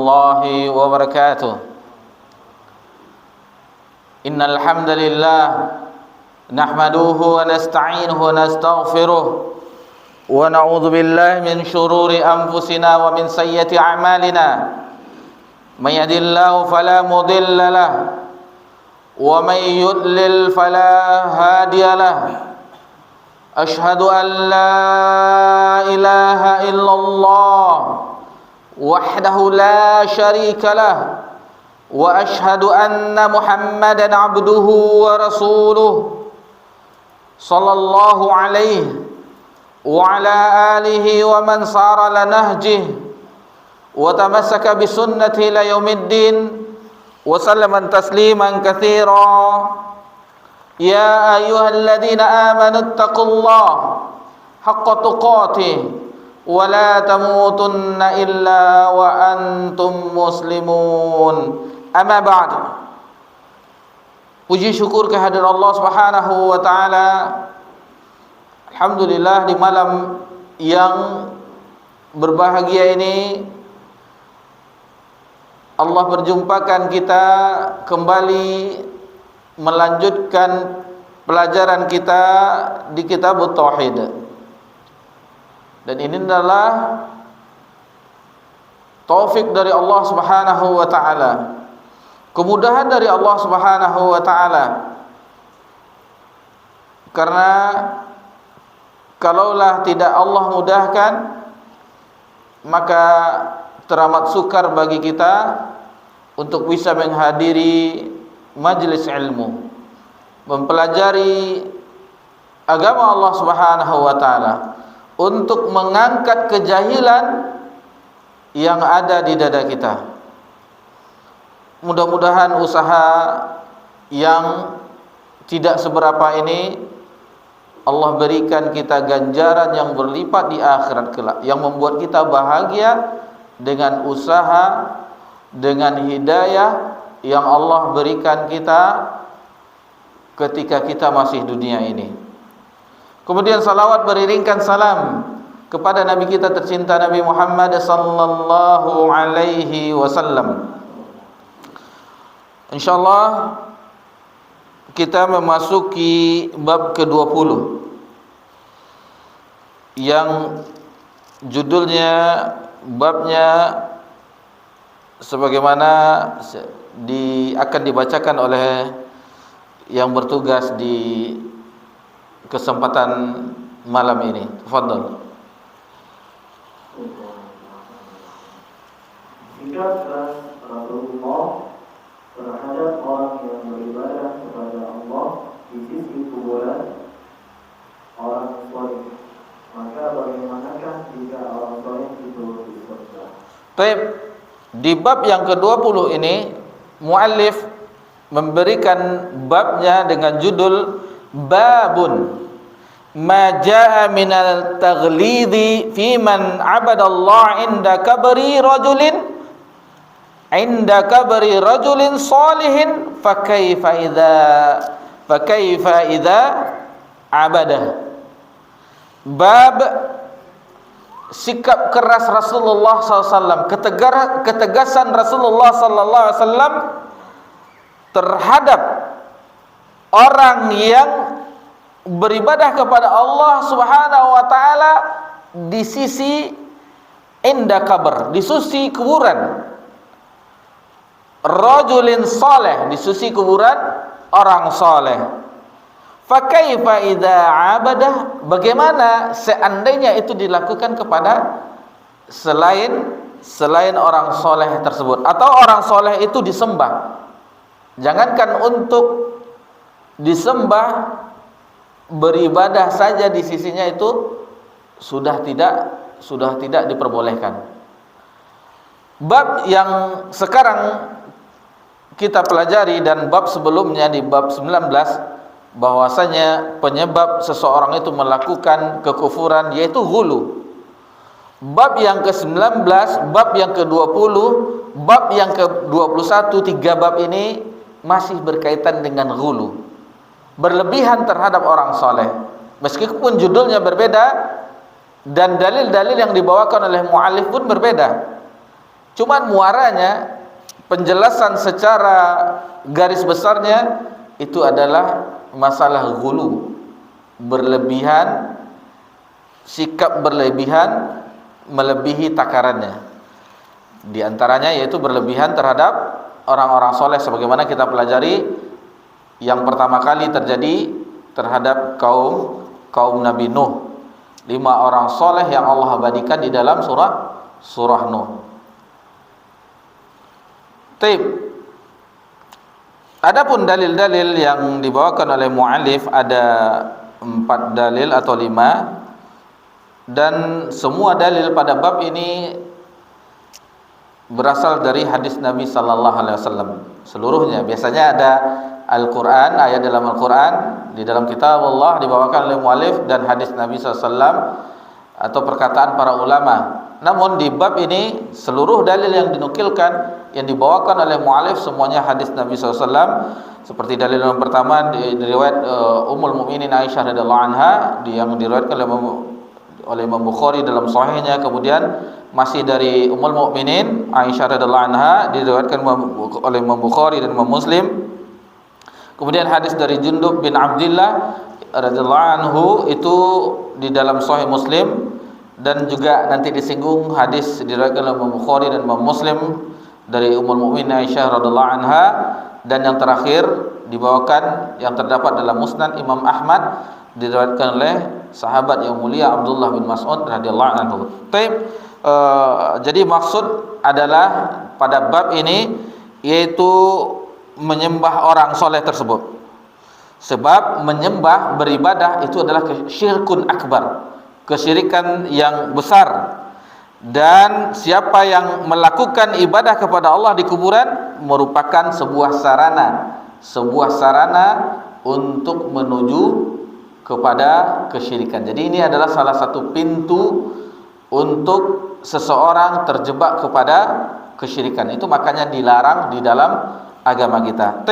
الله وبركاته. إن الحمد لله نحمده ونستعينه ونستغفره ونعوذ بالله من شرور أنفسنا ومن سيئات أعمالنا. من يهد الله فلا مضل له ومن يضلل فلا هادي له. أشهد أن لا إله إلا الله وحده لا شريك له وأشهد أن محمدا عبده ورسوله صلى الله عليه وعلى آله ومن صار على نهجه وتمسك بسنته إلى يوم الدين وسلم تسليما كثيرا. يا أيها الذين آمنوا اتقوا الله حق تقاته ولا تموتن إلا وأنتم مسلمون. Amma ba'd. Puji syukur kehadirat Allah Subhanahu wa taala. Alhamdulillah, di malam yang berbahagia ini Allah berjumpakan kita kembali melanjutkan pelajaran kita di kitab Tauhid. Dan ini adalah taufik dari Allah Subhanahu wa taala, kemudahan dari Allah Subhanahu wa taala. Karena kalaulah tidak Allah mudahkan, maka teramat sukar bagi kita untuk bisa menghadiri majlis ilmu, mempelajari agama Allah Subhanahu wa taala, untuk mengangkat kejahilan yang ada di dada kita. Mudah-mudahan usaha yang tidak seberapa ini Allah berikan kita ganjaran yang berlipat di akhirat kelak, yang membuat kita bahagia dengan usaha, dengan hidayah yang Allah berikan kita ketika kita masih dunia ini. Kemudian salawat beriringkan salam kepada Nabi kita tercinta Nabi Muhammad sallallahu alaihi wasallam. Insyaallah kita memasuki bab ke-20 yang judulnya, babnya sebagaimana akan dibacakan oleh yang bertugas di kesempatan malam ini. Tafadhal. Jika keras Rasulullah terhadap orang yang beribadah kepada Allah di sisi kuburan orang soleh, maka bagaimanakah jika orang soleh itu di surga? Baik, di bab yang ke-20 ini muallif memberikan babnya dengan judul Babun ma jaa minal taghlidi fi man abadallah inda kabri rajulin salihin fa kaifa idza abadah. Bab sikap keras Rasulullah SAW, ketegasan Rasulullah SAW terhadap orang yang beribadah kepada Allah Subhanahu wa taala di sisi inda qabr, di sisi kuburan. Rajulin saleh, di sisi kuburan orang saleh. Fa kaifa idza abadah, bagaimana seandainya itu dilakukan kepada selain orang saleh tersebut, atau orang saleh itu disembah. Jangankan untuk disembah, beribadah saja di sisinya itu sudah tidak diperbolehkan. Bab yang sekarang kita pelajari dan bab sebelumnya di bab 19, bahwasanya penyebab seseorang itu melakukan kekufuran yaitu ghulu. Bab yang ke-19, bab yang ke-20, bab yang ke-21, 3 bab ini masih berkaitan dengan ghulu, berlebihan terhadap orang soleh. Meskipun judulnya berbeda dan dalil-dalil yang dibawakan oleh mu'allif pun berbeda, Cuman muaranya, penjelasan secara garis besarnya itu adalah masalah ghulu, berlebihan, sikap berlebihan melebihi takarannya. Di antaranya yaitu berlebihan terhadap orang-orang soleh, sebagaimana kita pelajari yang pertama kali terjadi terhadap kaum Nabi Nuh. 5 orang soleh yang Allah abadikan di dalam surah Nuh. Taib. Adapun dalil-dalil yang dibawakan oleh muallif ada 4 dalil atau 5, dan semua dalil pada bab ini berasal dari hadis Nabi sallallahu alaihi wasallam seluruhnya. Biasanya ada Al-Qur'an, ayat dalam Al-Qur'an, di dalam kitab Allah dibawakan oleh muallif, dan hadis Nabi sallallahu alaihi wasallam atau perkataan para ulama. Namun di bab ini seluruh dalil yang dinukilkan, yang dibawakan oleh muallif semuanya hadis Nabi sallallahu alaihi wasallam. Seperti dalil yang pertama di riwayat Ummul Mukminin Aisyah radhiyallahu anha, yang diriwayatkan oleh Imam Bukhari dalam sahihnya. Kemudian masih dari Ummul Mukminin Aisyah radhiyallahu anha, diriwayatkan oleh Imam Bukhari dan Imam Muslim. Kemudian hadis dari Jundub bin Abdillah radhiyallahu anhu itu di dalam Sahih Muslim, dan juga nanti disinggung hadis diriwayatkan oleh Imam Bukhari dan Imam Muslim dari Ummul Mukminin Aisyah radhiyallahu anha. Dan yang terakhir dibawakan yang terdapat dalam Musnad Imam Ahmad, diriwayatkan oleh sahabat yang mulia Abdullah bin Mas'ud radhiyallahu anhu. Jadi maksud adalah pada bab ini yaitu menyembah orang soleh tersebut. Sebab menyembah, beribadah itu adalah syirkun akbar, kesyirikan yang besar. Dan siapa yang melakukan ibadah kepada Allah di kuburan merupakan sebuah sarana untuk menuju kepada kesyirikan. Jadi ini adalah salah satu pintu untuk seseorang terjebak kepada kesyirikan. Itu makanya dilarang di dalam agama kita.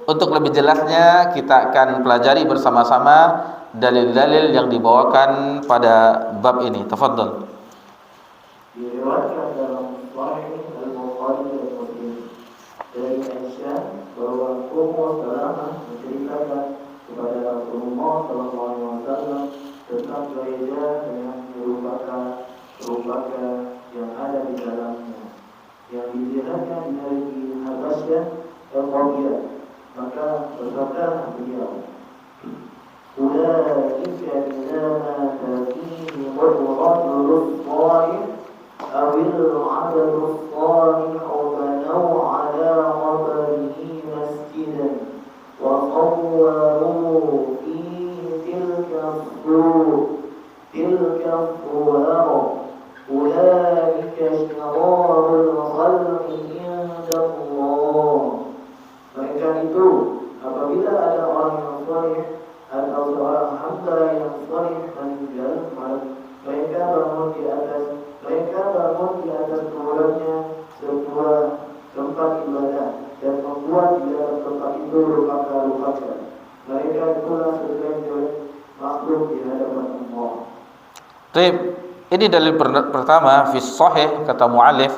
Untuk lebih jelasnya kita akan pelajari bersama-sama dalil-dalil yang dibawakan pada bab ini. Tafadhal. Diriwayatkan dalam Sahih Al-Bukhari dan Muslim dari Aisyah bahwa Ummu Salamah menceritakan kepada Rasulullah sallallahu alaihi wasallam tentang gereja yang merupakan yang ada di dalamnya, yang didirikan dari Habasyah dan Qawiyah. Maka bersabda beliau, "Ulaika innama tatihim ar-rajulus salih awil 'abdus salih banaw 'ala qabrihi masjidan wa qawwaru fi tilka as-suwar ulaika syararul khalqi inda Allah." Mereka itu apabila ada orang yang saleh atau seorang hamba yang saleh meninggal, mereka bangun di atas kuburannya sebuah tempat ibadah dan membuat di dalam tempat itu luka-luka. Mereka itulah sebagai makhluk di hadapan Allah. Baik, ini dalil pertama fi sahih kata muallif,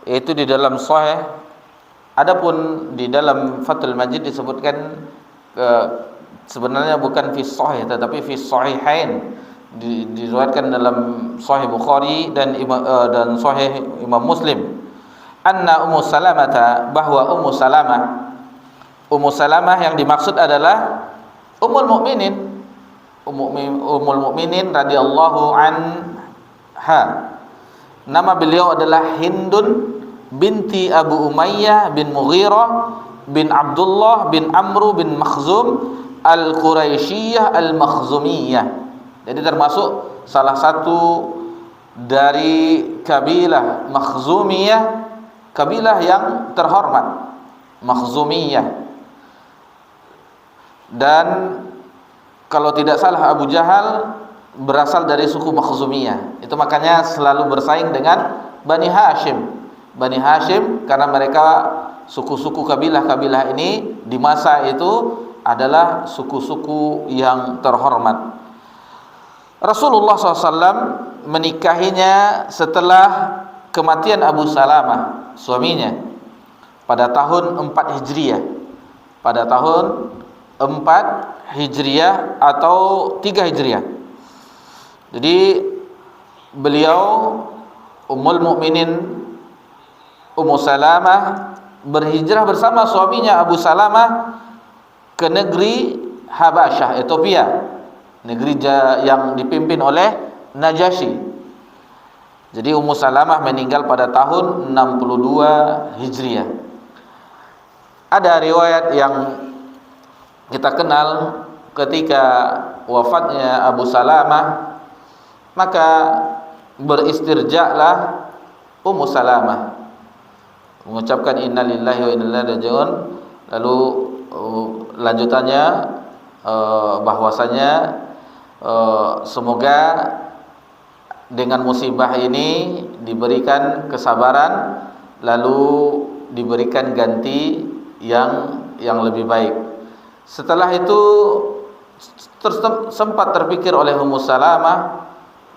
yaitu di dalam sahih. Adapun di dalam Fathul Majid disebutkan sebenarnya bukan fi sahih tetapi fi sahihain, diriwayatkan dalam Sahih Bukhari dan Sahih Imam Muslim. Anna Ummu Salamah, bahwa Ummu Salamah yang dimaksud adalah Ummul Mukminin radhiyallahu anha. Nama beliau adalah Hindun binti Abu Umayyah bin Mughirah bin Abdullah bin Amru bin Makhzum Al-Quraisyiyah Al-Makhzumiyah. Jadi termasuk salah satu dari kabilah Makhzumiyah, kabilah yang terhormat, Makhzumiyah. Dan kalau tidak salah Abu Jahal berasal dari suku Makhzumiyah. Itu makanya selalu bersaing dengan Bani Hashim karena mereka suku-suku kabilah-kabilah ini di masa itu adalah suku-suku yang terhormat. Rasulullah SAW menikahinya setelah kematian Abu Salamah. suaminya pada tahun 4 Hijriah. Pada tahun 4 Hijriah atau 3 Hijriah. Jadi beliau Ummul Mukminin Ummu Salamah berhijrah bersama suaminya Abu Salamah ke negeri Habasyah, Ethiopia, negeri yang dipimpin oleh Najasyi. Jadi Ummu Salamah meninggal pada tahun 62 Hijriah. Ada riwayat yang kita kenal ketika wafatnya Abu Salamah, maka beristirjalah Ummu Salamah mengucapkan innalillahi wa inna ilaihi raji'un. Lalu lanjutannya bahwasanya semoga dengan musibah ini diberikan kesabaran, lalu diberikan ganti yang lebih baik. Setelah itu sempat terpikir oleh Ummu Salamah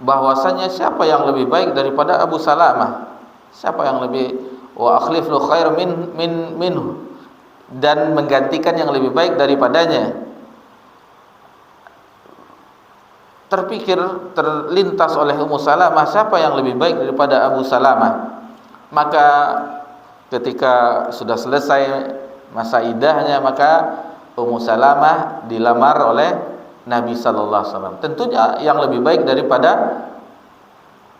bahwasanya siapa yang lebih baik daripada Abu Salamah? Siapa yang lebih wa akhlif lu khair minhu, dan menggantikan yang lebih baik daripadanya. Terlintas oleh Ummu Salamah siapa yang lebih baik daripada Abu Salamah. Maka ketika sudah selesai masa iddahnya, maka Ummu Salamah dilamar oleh Nabi sallallahu alaihi wasallam. Tentunya yang lebih baik daripada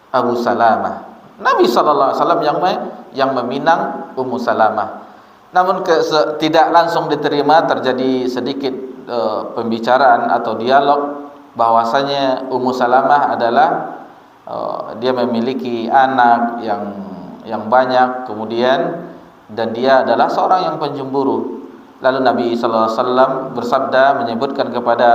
Abu Salamah. Nabi sallallahu alaihi wasallam yang meminang Ummu Salamah. Namun tidak langsung diterima, terjadi sedikit pembicaraan atau dialog bahwasanya Ummu Salamah adalah dia memiliki anak yang banyak, kemudian dan dia adalah seorang yang pencemburu. Lalu Nabi sallallahu alaihi wasallam bersabda, menyebutkan kepada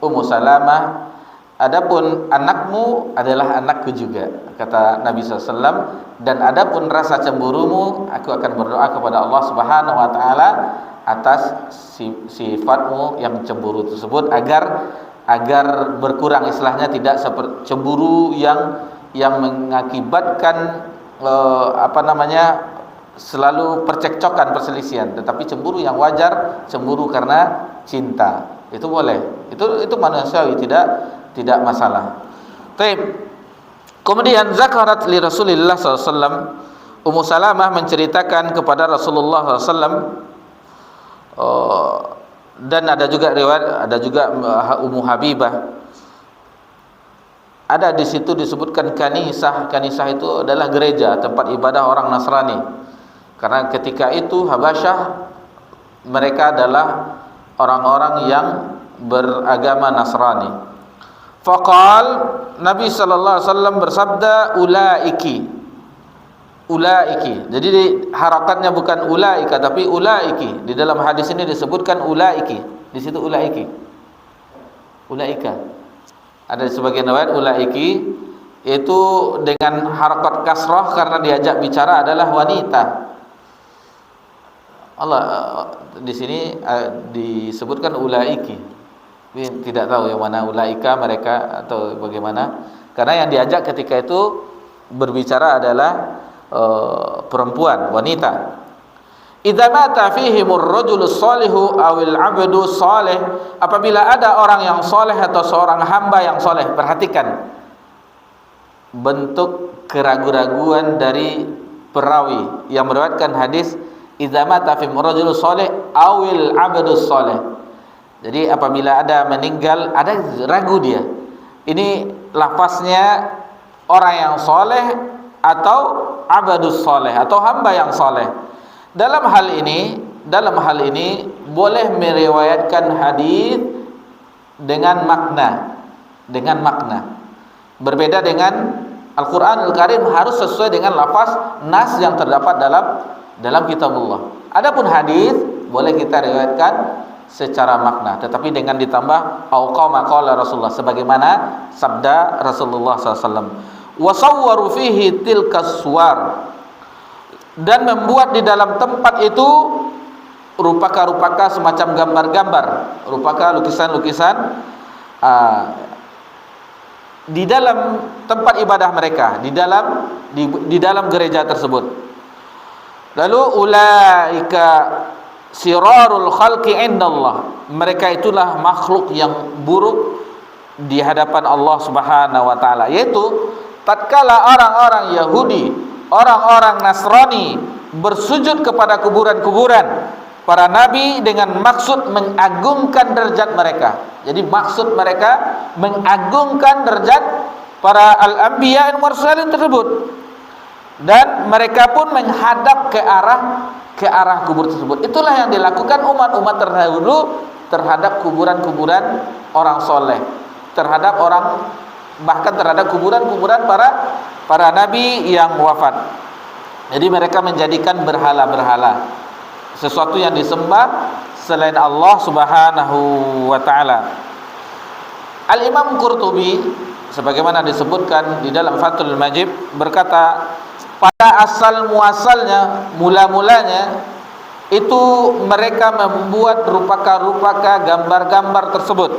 Ummu Salamah, adapun anakmu adalah anakku juga, kata Nabi sallallahu alaihi wasallam, dan adapun rasa cemburumu, aku akan berdoa kepada Allah Subhanahu wa taala atas sifatmu yang cemburu tersebut agar berkurang, istilahnya tidak seperti cemburu yang mengakibatkan selalu percekcokan, perselisihan, tetapi cemburu yang wajar, cemburu karena cinta, itu boleh, itu manusiawi, tidak masalah. Baik. Kemudian zakarat li Rasulillah SAW, Ummu Salamah menceritakan kepada Rasulullah SAW, dan ada juga riwayat, ada juga Ummu Habibah. Ada di situ disebutkan kanisah. Kanisah itu adalah gereja, tempat ibadah orang Nasrani. Karena ketika itu Habasyah mereka adalah orang-orang yang beragama Nasrani. Faqal, Nabi sallallahu alaihi wasallam bersabda, ulaiki. Jadi harakatnya bukan ulaika tapi ulaiki. Di dalam hadis ini disebutkan ulaiki. Di situ ulaiki. Ulaika. Ada sebagian riwayat ulaiki itu dengan harakat kasrah karena diajak bicara adalah wanita. Allah di sini disebutkan ulaiki. Tidak tahu yang mana ulaika mereka atau bagaimana. Karena yang diajak ketika itu berbicara adalah perempuan, wanita. Idza mata fihimur rajulus shalihu awil 'abdu shalih, apabila ada orang yang soleh atau seorang hamba yang soleh. Perhatikan bentuk keraguan-raguan dari perawi yang meriwayatkan hadis, idza mata fihimur rajulus shalih awil 'abdus shalih. Jadi apabila ada meninggal, ada ragu dia. Ini lafaznya orang yang soleh atau abadus soleh atau hamba yang soleh. Dalam hal ini boleh meriwayatkan hadis dengan makna. Berbeda dengan Al-Qur'anul Karim, harus sesuai dengan lafaz nas yang terdapat dalam kitabullah. Adapun hadis boleh kita riwayatkan secara makna, tetapi dengan ditambah auqama qala Rasulullah, sebagaimana sabda Rasulullah SAW. Wasawwaru fihi tilkas suwar, dan membuat di dalam tempat itu rupaka semacam gambar-gambar, rupaka lukisan-lukisan di dalam tempat ibadah mereka, di dalam gereja tersebut. Lalu ulaika sirarul khalqi indallah, mereka itulah makhluk yang buruk di hadapan Allah Subhanahu wa taala. Yaitu tatkala orang-orang Yahudi, orang-orang Nasrani bersujud kepada kuburan-kuburan para nabi dengan maksud mengagungkan derajat mereka. Jadi maksud mereka mengagungkan derajat para al-anbiya dan mursalin tersebut, dan mereka pun menghadap ke arah kubur tersebut. Itulah yang dilakukan umat-umat terdahulu terhadap kuburan-kuburan orang soleh, terhadap bahkan terhadap kuburan-kuburan para nabi yang wafat. Jadi mereka menjadikan berhala-berhala, sesuatu yang disembah selain Allah Subhanahu wa taala. Al-Imam Qurtubi sebagaimana disebutkan di dalam Fathul Majid berkata, pada asal muasalnya, mula-mulanya itu mereka membuat rupaka-rupaka gambar-gambar tersebut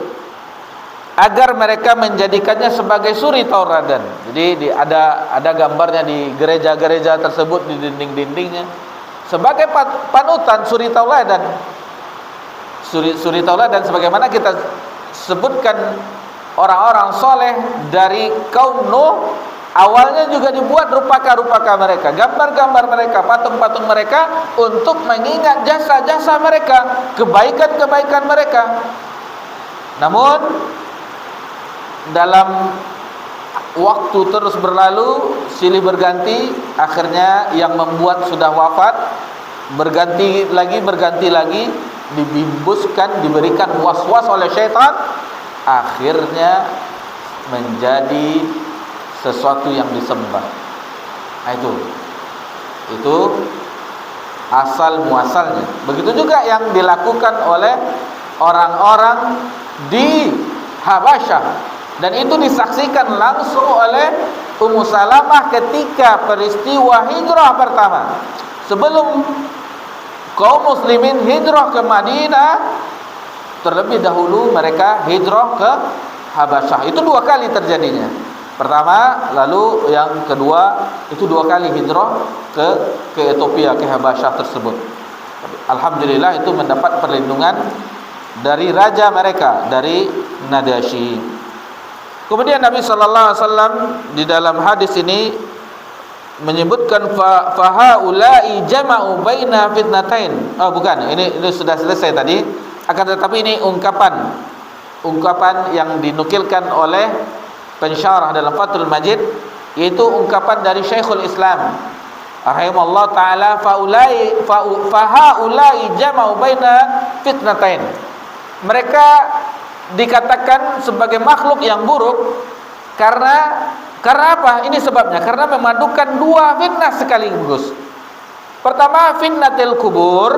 agar mereka menjadikannya sebagai suri tauladan. Jadi ada gambarnya di gereja-gereja tersebut, di dinding-dindingnya, sebagai panutan suri tauladan. Suri tauladan sebagaimana kita sebutkan orang-orang soleh dari kaum Nuh, awalnya juga dibuat rupaka-rupaka mereka, gambar-gambar mereka, patung-patung mereka untuk mengingat jasa-jasa mereka, kebaikan-kebaikan mereka. Namun dalam waktu terus berlalu, silih berganti, akhirnya yang membuat sudah wafat, berganti lagi, dibimbuskan, diberikan was-was oleh syaitan, akhirnya menjadi sesuatu yang disembah. Nah, itu asal muasalnya. Begitu juga yang dilakukan oleh orang-orang di Habasyah, dan itu disaksikan langsung oleh Ummu Salamah ketika peristiwa hijrah pertama. Sebelum kaum muslimin hijrah ke Madinah, terlebih dahulu mereka hijrah ke Habasyah. Itu 2 kali terjadinya. Pertama, lalu yang kedua, itu 2 kali hijrah ke Ethiopia, ke Habasyah tersebut. Alhamdulillah itu mendapat perlindungan dari raja mereka, dari Najasyi. Kemudian Nabi sallallahu alaihi wasallam di dalam hadis ini menyebutkan fahaulai jama'u baina fitnatain. Oh bukan, ini sudah selesai tadi. Akan tetapi ini ungkapan yang dinukilkan oleh pensyarah dalam Fathul Majid, yaitu ungkapan dari Syekhul Islam rahimallahu taala, fahaulai jama'u baina fitnatain. Mereka dikatakan sebagai makhluk yang buruk karena apa? Ini sebabnya karena memadukan 2 fitnah sekaligus. Pertama, fitnatul kubur,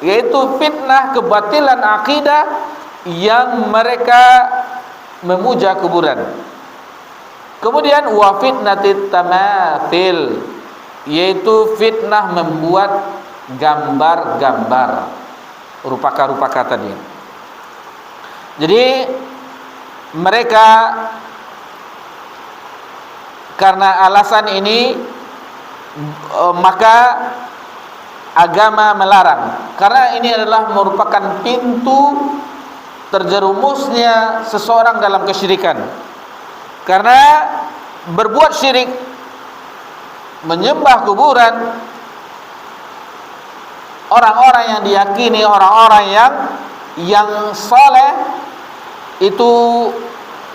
yaitu fitnah kebatilan akidah yang mereka memuja kuburan. Kemudian wa fitnatit tamathil, yaitu fitnah membuat gambar-gambar, rupaka-rupaka tadi. Jadi mereka karena alasan ini maka agama melarang, karena ini adalah merupakan pintu terjerumusnya seseorang dalam kesyirikan. Karena berbuat syirik, menyembah kuburan, orang-orang yang diyakini, orang-orang yang saleh, itu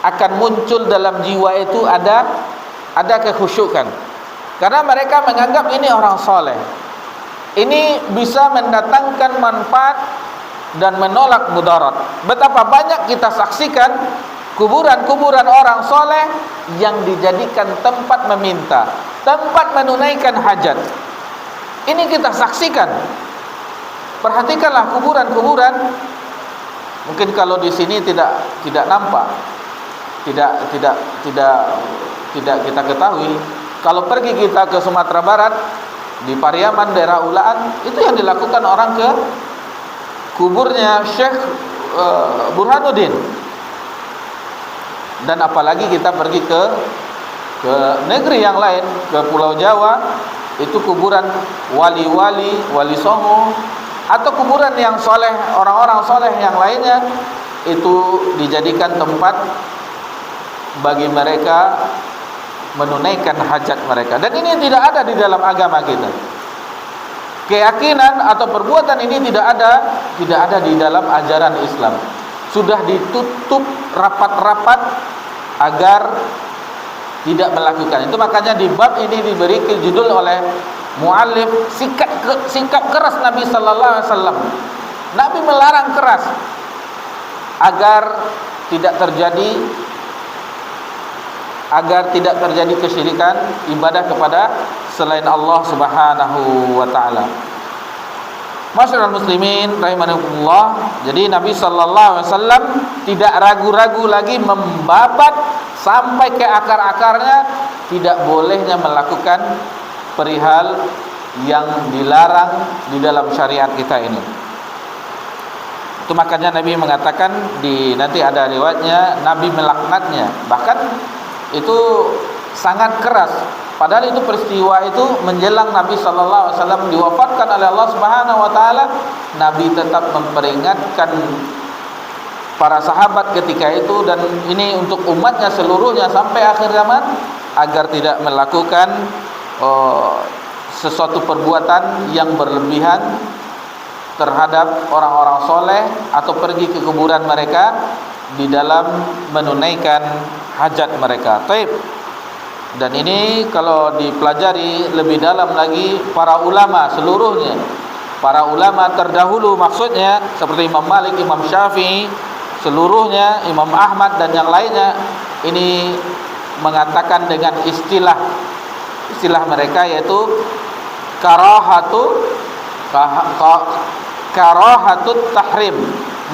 akan muncul dalam jiwa itu ada kekhusyukan, karena mereka menganggap ini orang soleh, ini bisa mendatangkan manfaat dan menolak mudarat. Betapa banyak kita saksikan kuburan-kuburan orang soleh yang dijadikan tempat meminta, tempat menunaikan hajat. Ini kita saksikan. Perhatikanlah kuburan-kuburan. Mungkin kalau di sini tidak nampak, tidak kita ketahui. Kalau pergi kita ke Sumatera Barat, di Pariaman, daerah Ulaan, itu yang dilakukan orang ke kuburnya Syekh Burhanuddin. Dan apalagi kita pergi ke negeri yang lain, ke Pulau Jawa, itu kuburan wali-wali, wali songo, atau kuburan yang soleh, orang-orang soleh yang lainnya, itu dijadikan tempat bagi mereka menunaikan hajat mereka. Dan ini tidak ada di dalam agama kita. Keyakinan atau perbuatan ini tidak ada di dalam ajaran Islam. Sudah ditutup rapat-rapat agar tidak melakukan. Itu makanya di bab ini diberi judul oleh muallif sikap keras Nabi sallallahu alaihi wasallam. Nabi melarang keras agar tidak terjadi kesyirikan ibadah kepada selain Allah Subhanahu wa taala. Masyarul muslimin rahimakumullah. Jadi Nabi sallallahu alaihi wasallam tidak ragu-ragu lagi membabat sampai ke akar-akarnya tidak bolehnya melakukan perihal yang dilarang di dalam syariat kita ini. Itu makanya Nabi mengatakan, nanti ada riwayatnya Nabi melaknatnya. Bahkan itu sangat keras. Padahal itu peristiwa itu menjelang Nabi sallallahu alaihi wasallam diwafatkan oleh Allah Subhanahu wa taala. Nabi tetap memperingatkan para sahabat ketika itu, dan ini untuk umatnya seluruhnya sampai akhir zaman, agar tidak melakukan sesuatu perbuatan yang berlebihan terhadap orang-orang soleh atau pergi ke kuburan mereka di dalam menunaikan hajat mereka. Taib. Dan ini kalau dipelajari lebih dalam lagi, para ulama seluruhnya, para ulama terdahulu maksudnya seperti Imam Malik, Imam Syafi'i, seluruhnya, Imam Ahmad dan yang lainnya, ini mengatakan dengan istilah mereka, yaitu karahatut tahrim,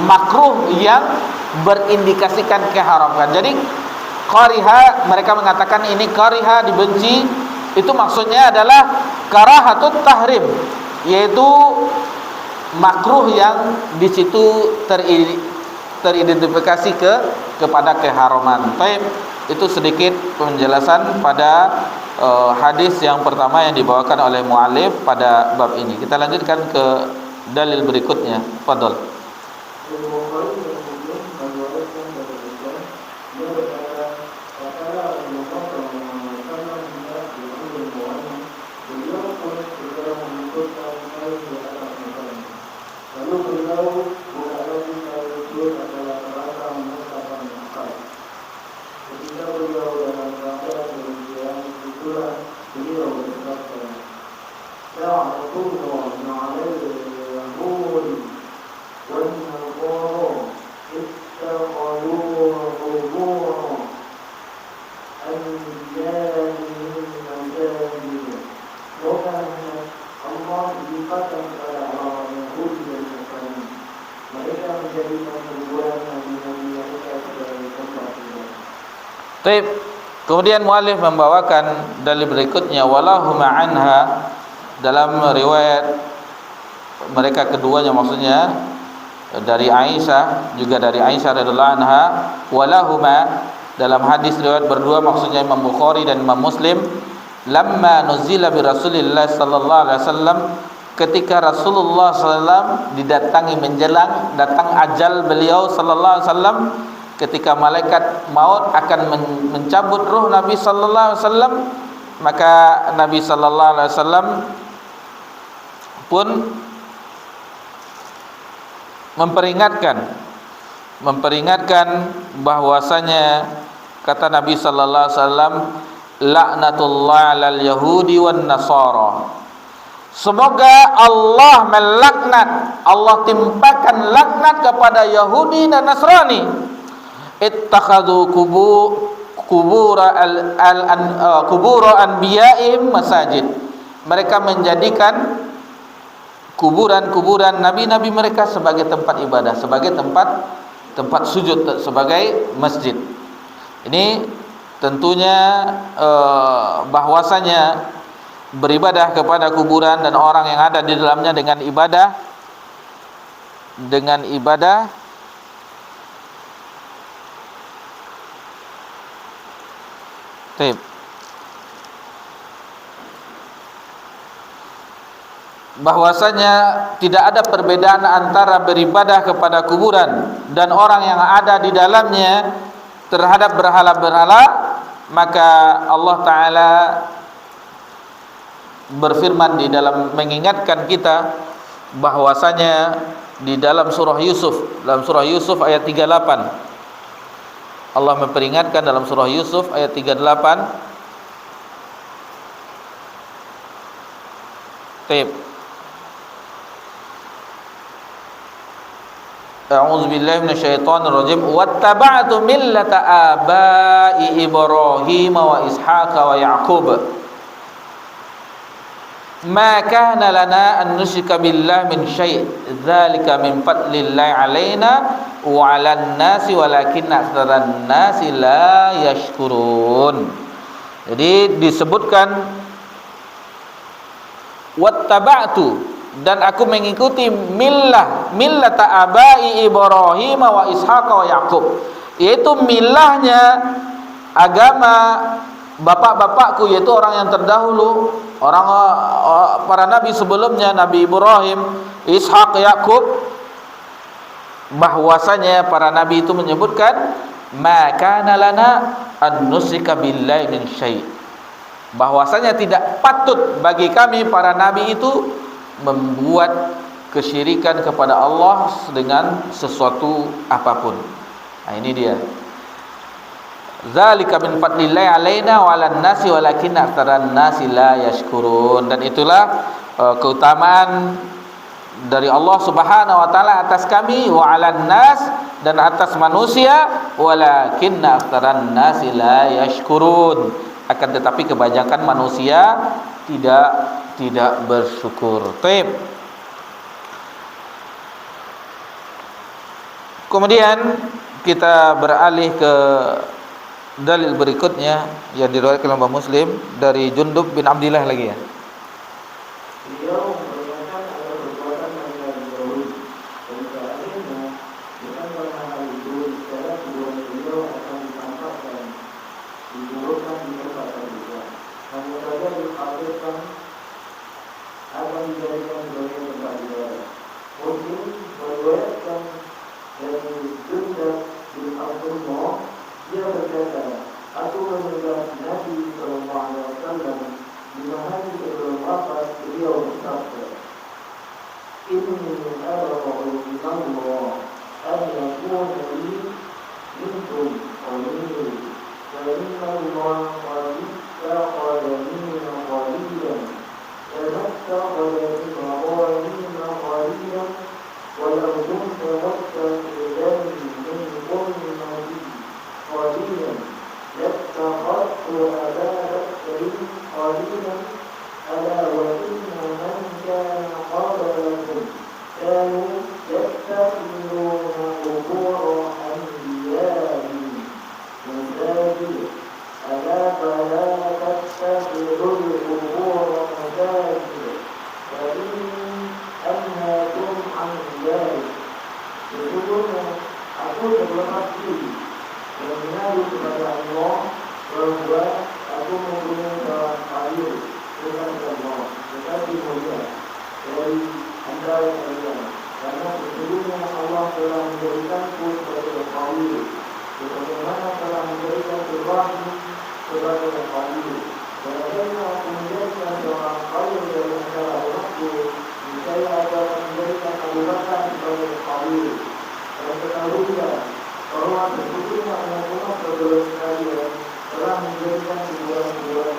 makruh yang berindikasikan keharaman. Jadi kariha, mereka mengatakan ini kariha, dibenci, itu maksudnya adalah karahatut tahrim, yaitu makruh yang di situ teridentifikasi kepada keharaman. Baik, itu sedikit penjelasan pada hadis yang pertama yang dibawakan oleh muallif pada bab ini. Kita lanjutkan ke dalil berikutnya. Fadhol. Baik, kemudian muallif membawakan dalil berikutnya, walahuma anha, dalam riwayat mereka keduanya, maksudnya dari Aisyah, juga dari Aisyah radhiyallahu anha, walahuma, dalam hadis riwayat berdua maksudnya Imam Bukhari dan Imam Muslim, lamma nuzila bi Rasulillah sallallahu alaihi wasallam, ketika Rasulullah sallallahu alaihi wasallam didatangi menjelang datang ajal beliau sallallahu alaihi wasallam, ketika malaikat maut akan mencabut ruh Nabi sallallahu alaihi wasallam, maka Nabi sallallahu alaihi wasallam pun memperingatkan bahwasanya, kata Nabi sallallahu alaihi wasallam, laknatullah 'alal yahudi wan nasara, semoga Allah melaknat, Allah timpakan laknat kepada Yahudi dan Nasrani. Ittakhadhu kubura anbiya'im masajid, mereka menjadikan kuburan-kuburan nabi-nabi mereka sebagai tempat ibadah, sebagai tempat sujud, sebagai masjid. Ini tentunya bahwasanya beribadah kepada kuburan dan orang yang ada di dalamnya dengan ibadah Taib. bahwasanya tidak ada perbedaan antara beribadah kepada kuburan dan orang yang ada di dalamnya terhadap berhala-berhala, maka Allah Ta'ala berfirman di dalam mengingatkan kita bahwasanya di dalam surah Yusuf ayat 38, Allah memperingatkan dalam surah Yusuf ayat 38. A'udzu billahi minasyaitonir rajim. Wattaba'tu millata abai Ibrahim wa Ishaq wa Yaqub. Ma kana lana an nusyrika billahi min syai'. Dzalika min fadlillahi 'alaina wa 'alan nasi walakinna aktsaran nasi la yashkurun. Jadi disebutkan wattaba'tu, dan aku mengikuti millata abai Ibrahim wa Ishaq wa Yaqub, yaitu millahnya agama bapak-bapakku, yaitu orang yang terdahulu, para nabi sebelumnya, Nabi Ibrahim, Ishaq, Yaqub. Bahwasanya para nabi itu menyebutkan ma kana lana an nusyrika billahi min syai', bahwasanya tidak patut bagi kami para nabi itu membuat kesyirikan kepada Allah dengan sesuatu apapun. Nah, ini dia. Zalika min fadlillahi 'alaina wa 'alan nasi walakinna aktsaran nasi la yashkurun. Dan itulah keutamaan dari Allah Subhanahu wa taala atas kami, wa 'alan nas, dan atas manusia, walakinna aktsaran nasi la yashkurun. Akan tetapi kebanyakan manusia tidak bersyukur. Baik. Kemudian kita beralih ke dalil berikutnya yang diriwayatkan oleh Imam Muslim dari Jundub bin Abdillah lagi ya. Beliau mengatakan ada perbuatan yang dahulu, dan seandainya bukan karena hal itu, secara hubungan beliau akan ditampakkan, diburukkan di tempat terbuka. Hanya saja dikhawatirkan akan dijadikan sebagai tempat ibadah. Muslim meriwayatkan dari Jundub bin Abdullah, dia berkata, aku mendengar Nabi Sallallahu Alaihi Wasallam 5 hari sebelum wafat, beliau bersabda, Inni ara'u minallah an yakuna li minkum qalilun, fa inna Allah qad ittakhadha minna qalilan, wa ittakhadha minna qalilan, wa law kunta muttaqidan min kulli nabi qalilan yattakhadhu Aba Bakrin qalilan, ala wa inna man kana qablakum kanu yattakhiduna qubur anbiya'ihim masajid, ala fala tattakhidul qubur masajid fa innakum an dhalik. Sesungguhnya aku berlepas diri dan mengadu kepada Allah bahwa aku mempunyai seorang kayu kepada Allah, tetapi mulia dari antara kalian, karena sesungguhnya Allah telah menjadikanku sebagai kayu, sebagaimana telah menjadikan Ibrahim sebagai kayu. Walaupun aku menjadikan seorang kayu dari antara umatku, saya akan menjadikan Abu Bakar sebagai kayu. Dan ketahuilah bahwa sesungguhnya umat sebelum kalian telah menjadikan kuburan-kuburan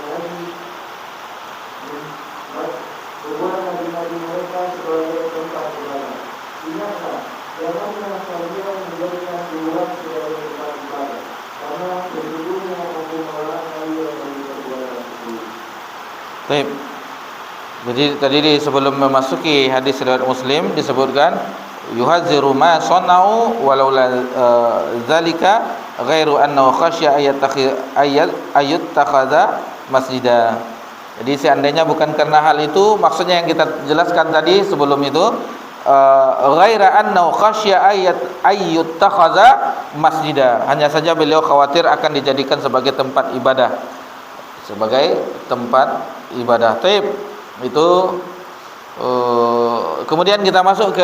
Nabi mereka sebagai tempat ibadah. Ingatlah, janganlah kalian menjadikan kuburan sebagai tempat ibadah, karena sesungguhnya aku melarang kalian dari perbuatan itu. Baik. Jadi tadi sebelum memasuki hadis riwayat Muslim disebutkan yuhadziru ma sanau walau zalika ghairu annahu khasya ayat takhadha masjida. Jadi seandainya bukan karena hal itu, maksudnya yang kita jelaskan tadi sebelum itu, ghaira annahu khasya ayat takhadha masjida, hanya saja beliau khawatir akan dijadikan sebagai tempat ibadah, Taib. Itu Kemudian kita masuk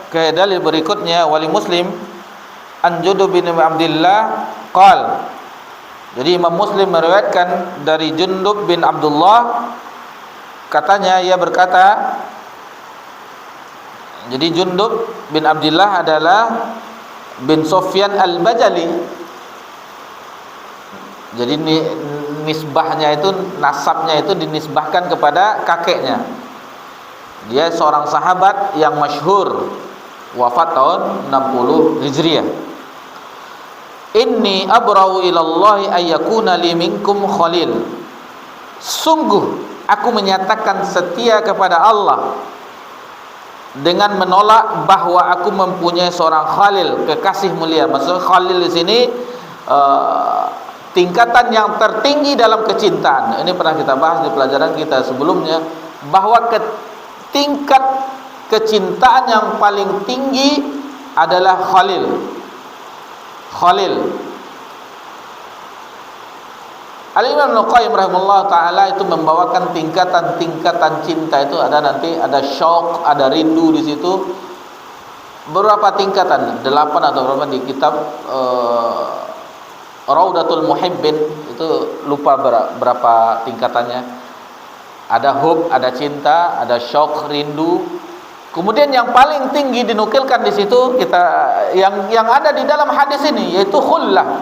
ke dalil berikutnya, wali Muslim an Jundub bin Abdullah qal. Jadi Imam Muslim meriwayatkan dari Jundub bin Abdullah, katanya ia berkata, jadi Jundub bin Abdullah adalah bin Sufyan al-Bajali. Jadi nisbahnya itu, nasabnya itu dinisbahkan kepada kakeknya. Dia seorang sahabat yang masyhur, wafat tahun 60 Hijriah. Inni abra'u ilallahi ayyakuna li minkum khalil. Sungguh aku menyatakan setia kepada Allah dengan menolak bahwa aku mempunyai seorang khalil, kekasih mulia. Maksud khalil di sini tingkatan yang tertinggi dalam kecintaan. Ini pernah kita bahas di pelajaran kita sebelumnya, bahwa tingkat kecintaan yang paling tinggi adalah khalil. Al-Imam Al-Qayyim rahimahullah ta'ala itu membawakan tingkatan-tingkatan cinta itu ada, nanti ada syauq, ada rindu di situ. Berapa tingkatan? 8 atau berapa di kitab Raudatul Muhibbin, itu lupa berapa tingkatannya. Ada hub, ada cinta, ada syauq, rindu. Kemudian yang paling tinggi dinukilkan di situ kita yang ada di dalam hadis ini, yaitu khullah.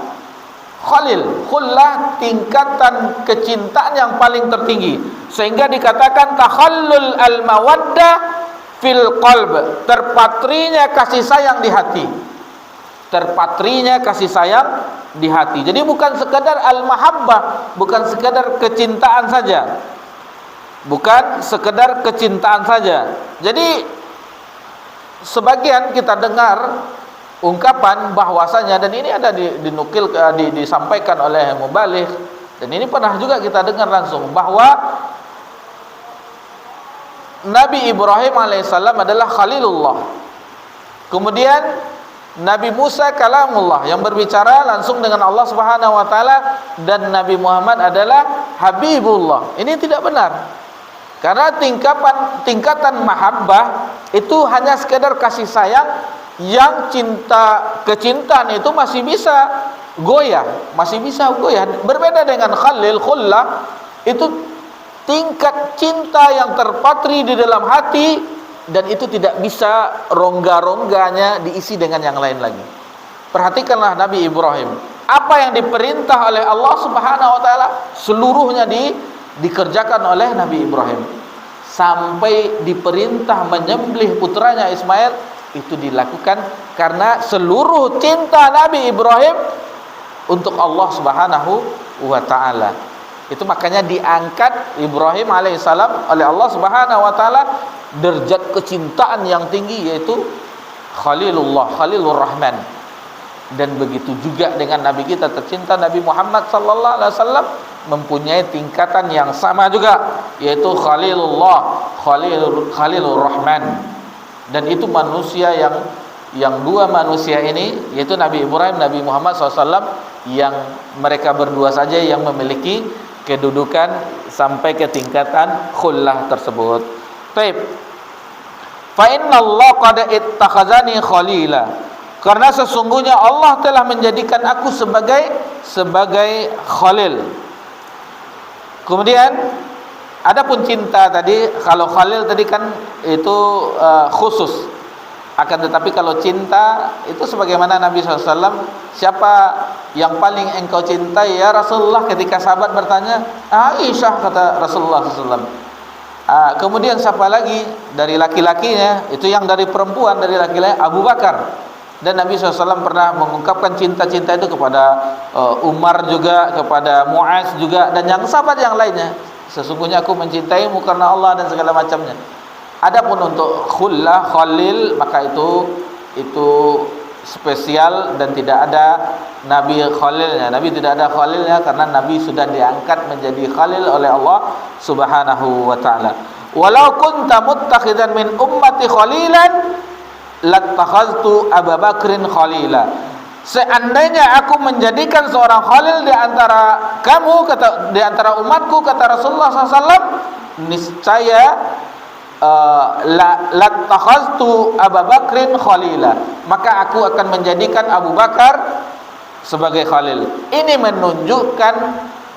Khullah tingkatan kecintaan yang paling tertinggi, sehingga dikatakan takhallul al-mawaddah fil qalb, terpatrinya kasih sayang di hati. Terpatrinya kasih sayang di hati. Jadi bukan sekadar al-mahabbah, bukan sekadar kecintaan saja. Bukan sekedar kecintaan saja. Jadi sebagian kita dengar ungkapan bahwasanya, dan ini ada dinukil disampaikan oleh mubaligh, dan ini pernah juga kita dengar langsung, bahwa Nabi Ibrahim alaihissalam adalah Khalilullah. Kemudian Nabi Musa kalamullah, yang berbicara langsung dengan Allah Subhanahu wa taala, dan Nabi Muhammad adalah Habibullah. Ini tidak benar. Karena tingkatan mahabbah itu hanya sekedar kasih sayang, yang kecintaan itu masih bisa goyah, Berbeda dengan khalil, khullah, itu tingkat cinta yang terpatri di dalam hati, dan itu tidak bisa rongga-rongganya diisi dengan yang lain lagi. Perhatikanlah Nabi Ibrahim, apa yang diperintah oleh Allah Subhanahu wa taala seluruhnya dikerjakan oleh Nabi Ibrahim. Sampai diperintah menyembelih putranya Ismail, itu dilakukan karena seluruh cinta Nabi Ibrahim untuk Allah Subhanahu wa taala. Itu makanya diangkat Ibrahim alaihissalam oleh Allah Subhanahu wa taala derajat kecintaan yang tinggi, yaitu Khalilullah, Khalilur Rahman. Dan begitu juga dengan Nabi kita tercinta Nabi Muhammad sallallahu alaihi wasallam, mempunyai tingkatan yang sama juga, yaitu Khalilullah, Khalilur Rahman. Dan itu manusia yang dua manusia ini, yaitu Nabi Ibrahim, Nabi Muhammad SAW, yang mereka berdua saja yang memiliki kedudukan sampai ke tingkatan khullah tersebut. Baik. Fa innallaha qad ittakhazani khalila. Karena sesungguhnya Allah telah menjadikan aku sebagai khalil. Kemudian adapun cinta tadi, kalau khalil tadi kan itu khusus. Akan tetapi kalau cinta itu sebagaimana Nabi SAW, siapa yang paling engkau cintai ya Rasulullah? Ketika sahabat bertanya, Aisyah, kata Rasulullah SAW. Kemudian siapa lagi dari laki-lakinya? Itu yang dari perempuan, dari laki-laki Abu Bakar. Dan Nabi SAW pernah mengungkapkan cinta-cinta itu kepada Umar juga, kepada Muaz juga, dan yang sahabat yang lainnya. Sesungguhnya aku mencintaimu karena Allah, dan segala macamnya. Adapun untuk khullah, khalil, maka itu spesial, dan tidak ada Nabi khalilnya. Nabi tidak ada khalilnya karena Nabi sudah diangkat menjadi khalil oleh Allah Subhanahu wa taala. Walau kunta muttakhidan min ummati khalilan lattakhaztu Abu Bakrin khalila. Seandainya aku menjadikan seorang khalil di antara kamu, di antara umatku, kata Rasulullah SAW, niscaya Lattakhaztu Abu Bakrin khalila, maka aku akan menjadikan Abu Bakar sebagai khalil. Ini menunjukkan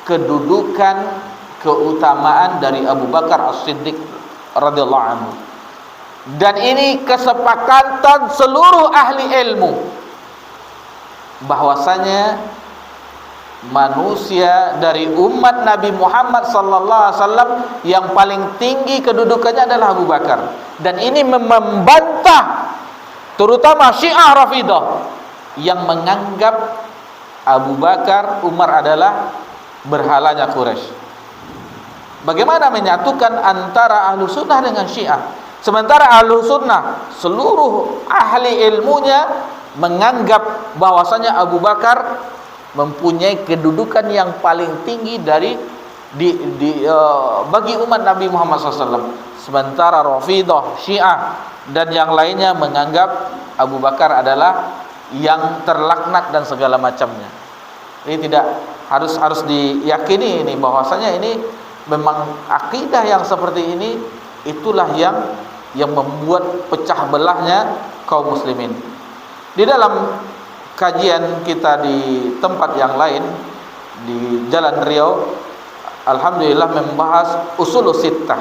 kedudukan, keutamaan dari Abu Bakar As-Siddiq radhiyallahu anhu. Dan ini kesepakatan seluruh ahli ilmu bahwasanya manusia dari umat Nabi Muhammad sallallahu alaihi wasallam yang paling tinggi kedudukannya adalah Abu Bakar. Dan ini membantah terutama Syiah Rafidah yang menganggap Abu Bakar, Umar adalah berhalanya Quraisy. Bagaimana menyatukan antara ahlu sunnah dengan Syiah? Sementara ahlu sunnah seluruh ahli ilmunya menganggap bahwasanya Abu Bakar mempunyai kedudukan yang paling tinggi bagi umat Nabi Muhammad SAW. Sementara Rafidah, Syiah dan yang lainnya menganggap Abu Bakar adalah yang terlaknat dan segala macamnya. Ini tidak harus diyakini ini bahwasanya ini memang akidah yang seperti ini, itulah yang membuat pecah belahnya kaum muslimin. Di dalam kajian kita di tempat yang lain di Jalan Riau, alhamdulillah membahas usulus sittah.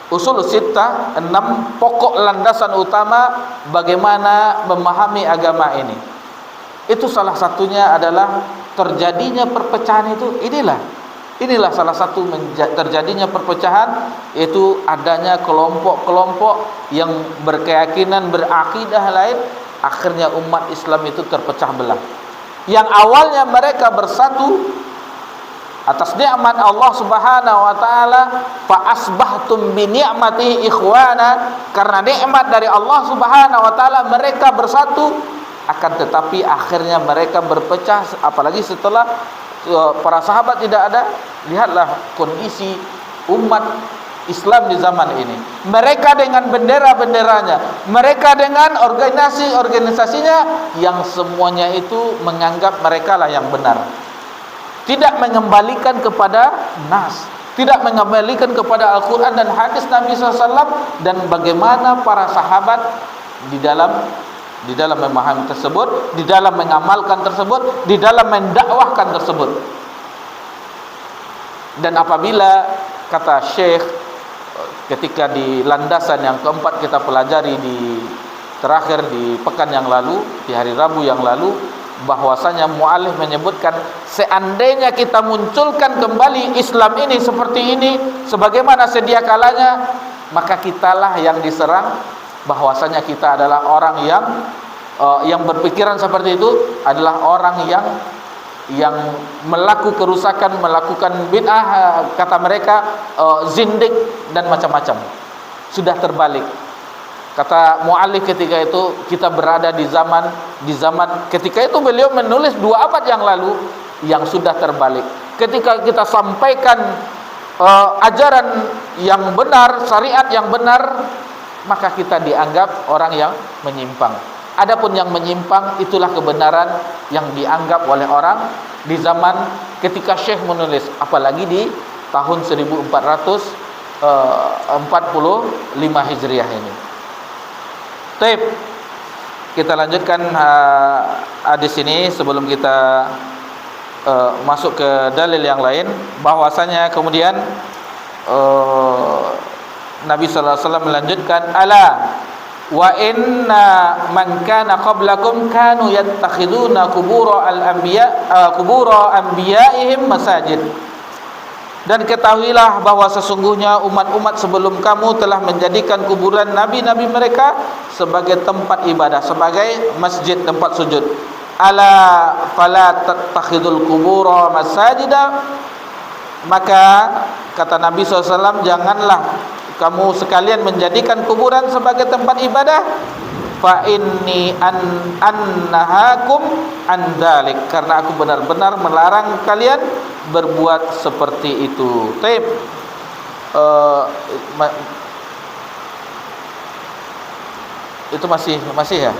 Usulus sittah, 6 pokok landasan utama bagaimana memahami agama ini. Itu salah satunya adalah terjadinya perpecahan itu. Inilah salah satu terjadinya perpecahan, yaitu adanya kelompok-kelompok yang berkeyakinan, berakidah lain. Akhirnya umat Islam itu terpecah belah. Yang awalnya mereka bersatu atas nikmat Allah Subhanahu wa taala, fa asbahtum bi ni'mati ikhwana, karena nikmat dari Allah Subhanahu wa taala mereka bersatu. Akan tetapi akhirnya mereka berpecah, apalagi setelah para sahabat tidak ada. Lihatlah kondisi umat Islam di zaman ini. Mereka dengan bendera-benderanya, mereka dengan organisasi-organisasinya yang semuanya itu menganggap mereka lah yang benar. Tidak mengembalikan kepada nas, tidak mengembalikan kepada Al-Quran dan hadis Nabi SAW, dan bagaimana para sahabat di dalam memahami tersebut, di dalam mengamalkan tersebut, di dalam mendakwahkan tersebut. Dan apabila kata Syekh ketika di landasan yang keempat kita pelajari terakhir di pekan yang lalu, di hari Rabu yang lalu, bahwasanya mu'alif menyebutkan seandainya kita munculkan kembali Islam ini seperti ini sebagaimana sedia kalanya, maka kitalah yang diserang. Bahwasanya kita adalah orang yang berpikiran seperti itu adalah orang yang melakukan kerusakan, melakukan bid'ah, kata mereka zindik dan macam-macam. Sudah terbalik. Kata mu'alif ketika itu kita berada di zaman ketika itu beliau menulis 2 abad yang lalu yang sudah terbalik. Ketika kita sampaikan ajaran yang benar, syariat yang benar, maka kita dianggap orang yang menyimpang. Adapun yang menyimpang itulah kebenaran yang dianggap oleh orang di zaman ketika Syekh menulis, apalagi di tahun 1445 Hijriah ini. Baik, kita lanjutkan hadis ini sebelum kita masuk ke dalil yang lain. Bahwasanya kemudian Nabi sallallahu alaihi wasallam melanjutkan, ala wa inna man kana qablakum kanu yattakhiduna qubura anbiya'ihim masajid. Dan ketahuilah bahwa sesungguhnya umat-umat sebelum kamu telah menjadikan kuburan nabi-nabi mereka sebagai tempat ibadah, sebagai masjid, tempat sujud. Ala fala tattakhidul qubura masajida, maka kata Nabi SAW, janganlah kamu sekalian menjadikan kuburan sebagai tempat ibadah. Fa inni annahakum an dzalik, karena aku benar-benar melarang kalian berbuat seperti itu. Taib. Itu masih ya?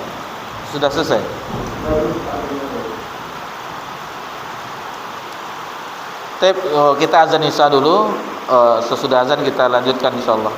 Sudah selesai. Taib, kita azan isya dulu. Sesudah azan kita lanjutkan insyaallah.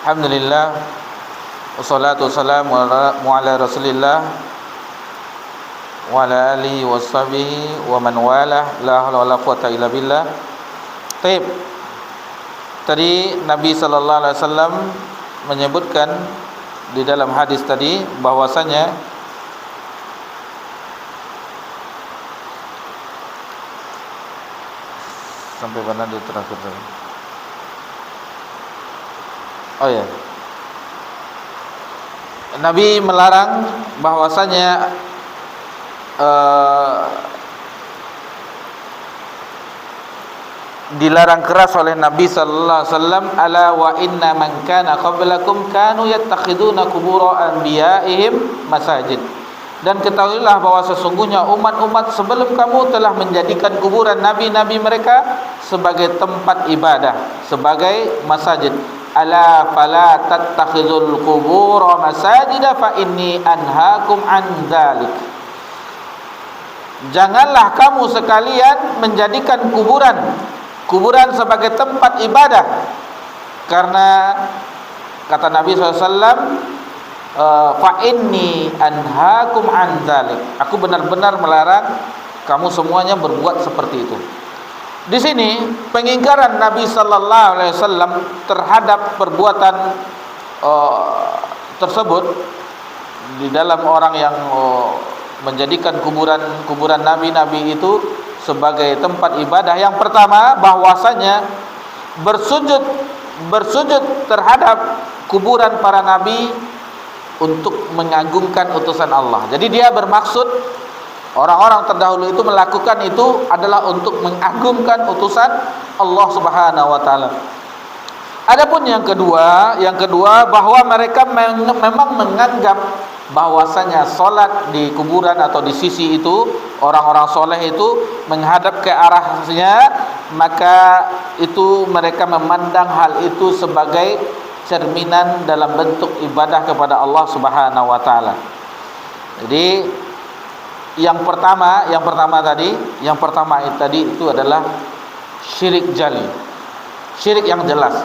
Alhamdulillah, wassalatu wassalamu ala Rasulillah wa ala alihi washabihi wa man walah, la haula wala quwata illa billah. Baik. Tadi Nabi sallallahu alaihi wasallam menyebutkan di dalam hadis tadi bahwasanya sampai mana dia terakhir tadi? Oh ya. Nabi melarang bahwasanya dilarang keras oleh Nabi sallallahu alaihi wasallam, ala wa inna man kana qablakum kanu yattakhiduna qubur anbiya'ihim masajid. Dan ketahuilah bahwa sesungguhnya umat-umat sebelum kamu telah menjadikan kuburan nabi-nabi mereka sebagai tempat ibadah, sebagai masjid. Ala fala tattakhizul qubur masajida fa inni anhaakum an dzalik. Janganlah kamu sekalian menjadikan kuburan sebagai tempat ibadah, karena kata Nabi SAW, fa inni anhaakum an dzalik. Aku benar-benar melarang kamu semuanya berbuat seperti itu. Di sini pengingkaran Nabi sallallahu alaihi wasallam terhadap perbuatan tersebut di dalam orang yang menjadikan kuburan nabi-nabi itu sebagai tempat ibadah. Yang pertama, bahwasanya bersujud terhadap kuburan para nabi untuk mengagungkan utusan Allah. Jadi dia bermaksud orang-orang terdahulu itu melakukan itu adalah untuk mengagungkan utusan Allah Subhanahu wa taala. Adapun yang kedua bahwa mereka memang menganggap bahwasanya salat di kuburan atau di sisi itu, orang-orang soleh itu menghadap ke arahnya, maka itu mereka memandang hal itu sebagai cerminan dalam bentuk ibadah kepada Allah Subhanahu wa taala. Jadi yang pertama tadi itu adalah syirik jali, syirik yang jelas.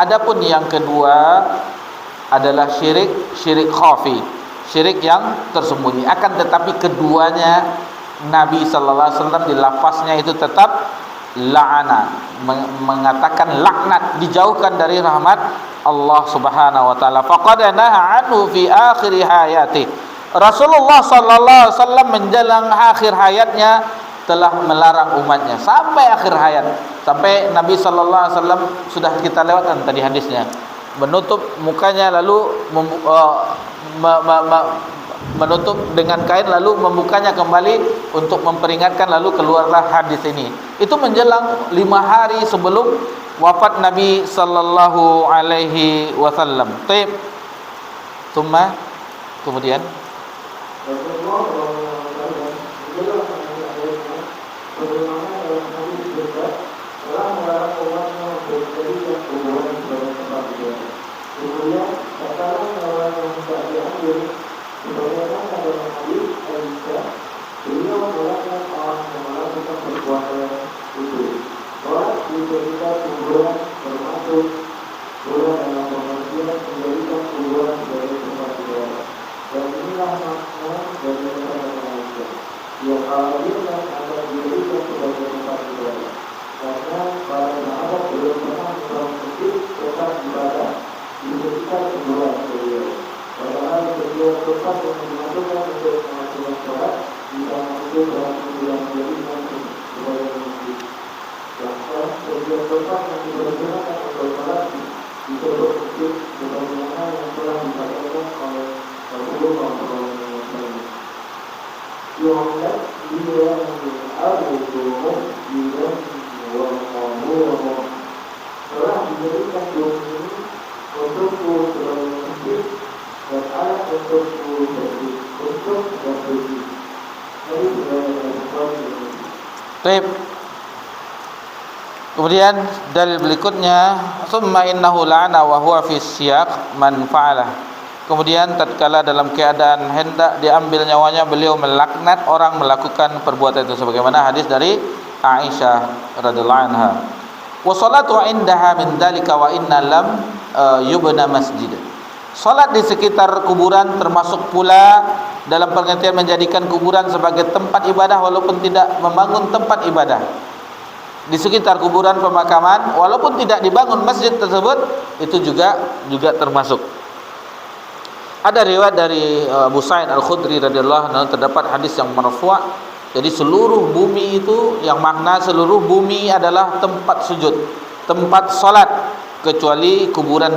Adapun yang kedua adalah syirik khafi, syirik yang tersembunyi. Akan tetapi keduanya Nabi sallallahu alaihi wasallam di lafaznya itu tetap la'ana, mengatakan laknat, dijauhkan dari rahmat Allah Subhanahu wa taala. Faqad naha anhu fi akhir hayati. Rasulullah sallallahu alaihi wasallam menjelang akhir hayatnya telah melarang umatnya sampai akhir hayat. Sampai Nabi sallallahu alaihi wasallam sudah kita lewatkan tadi hadisnya. Menutup mukanya lalu menutup dengan kain lalu membukanya kembali untuk memperingatkan, lalu keluarlah hadis ini. Itu menjelang 5 hari sebelum wafat Nabi sallallahu alaihi wasallam. Baik. Kemudian sebagaimana dalam hadis Aisyah, beliau melarang orang yang melakukan perbuatan itu. Sholat dijadikan kuburan, termasuk pula dalam pengertian menjadikan kuburan sebagai tempat ibadah. Dan inilah makna dari perkataan Aisyah. Yang awalnya akan dijadikan sebagai tempat ibadah. Karena para sahabat belum pernah melakukan masjid tempat ibadah dijadikan kuburan beliau. Padahal setiap tempat yang dimasukkan untuk melakukan sholat bisa masuk dalam kuburan jadikan sebagai masjid. Bahkan setiap tempat yang dipergunakan untuk sholat disebut masjid sebagaimana yang telah disampaikan oleh Rasulullah SAW. Yohanes dia al-Qur'an dia telah dijadikan bumi ini untukku sebagai masjid dan alat untuk bersih. Jadi baik. Kemudian dalil berikutnya, summa innahu la'ana wa huwa fi siyaq man fa'ala. Kemudian tatkala dalam keadaan hendak diambil nyawanya, beliau melaknat orang melakukan perbuatan itu, sebagaimana hadis dari Aisyah radhiyallahu anha. Wa salatu indaha min dzalika wa inna lam yubna masjid. Salat di sekitar kuburan termasuk pula dalam pengertian menjadikan kuburan sebagai tempat ibadah walaupun tidak membangun tempat ibadah. Di sekitar kuburan pemakaman walaupun tidak dibangun masjid tersebut, itu juga termasuk. Ada riwayat dari Abu Sa'id Al-Khudri radhiyallahu anhu, terdapat hadis yang marfu'. Jadi seluruh bumi itu, yang makna seluruh bumi adalah tempat sujud, tempat salat, kecuali kuburan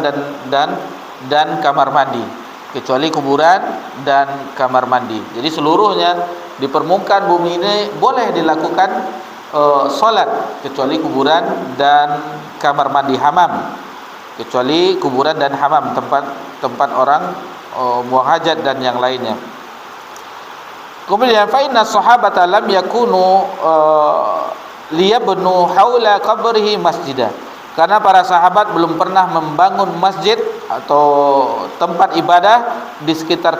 dan kamar mandi. Kecuali kuburan dan kamar mandi. Jadi seluruhnya di permukaan bumi ini boleh dilakukan salat, kecuali kuburan dan kamar mandi, hamam. Kecuali kuburan dan hamam, tempat orang buang hajat dan yang lainnya. Kemudian fa inna sahabata lam yakunu liyabnu haula qabrihi masjidah. Karena para sahabat belum pernah membangun masjid atau tempat ibadah di sekitar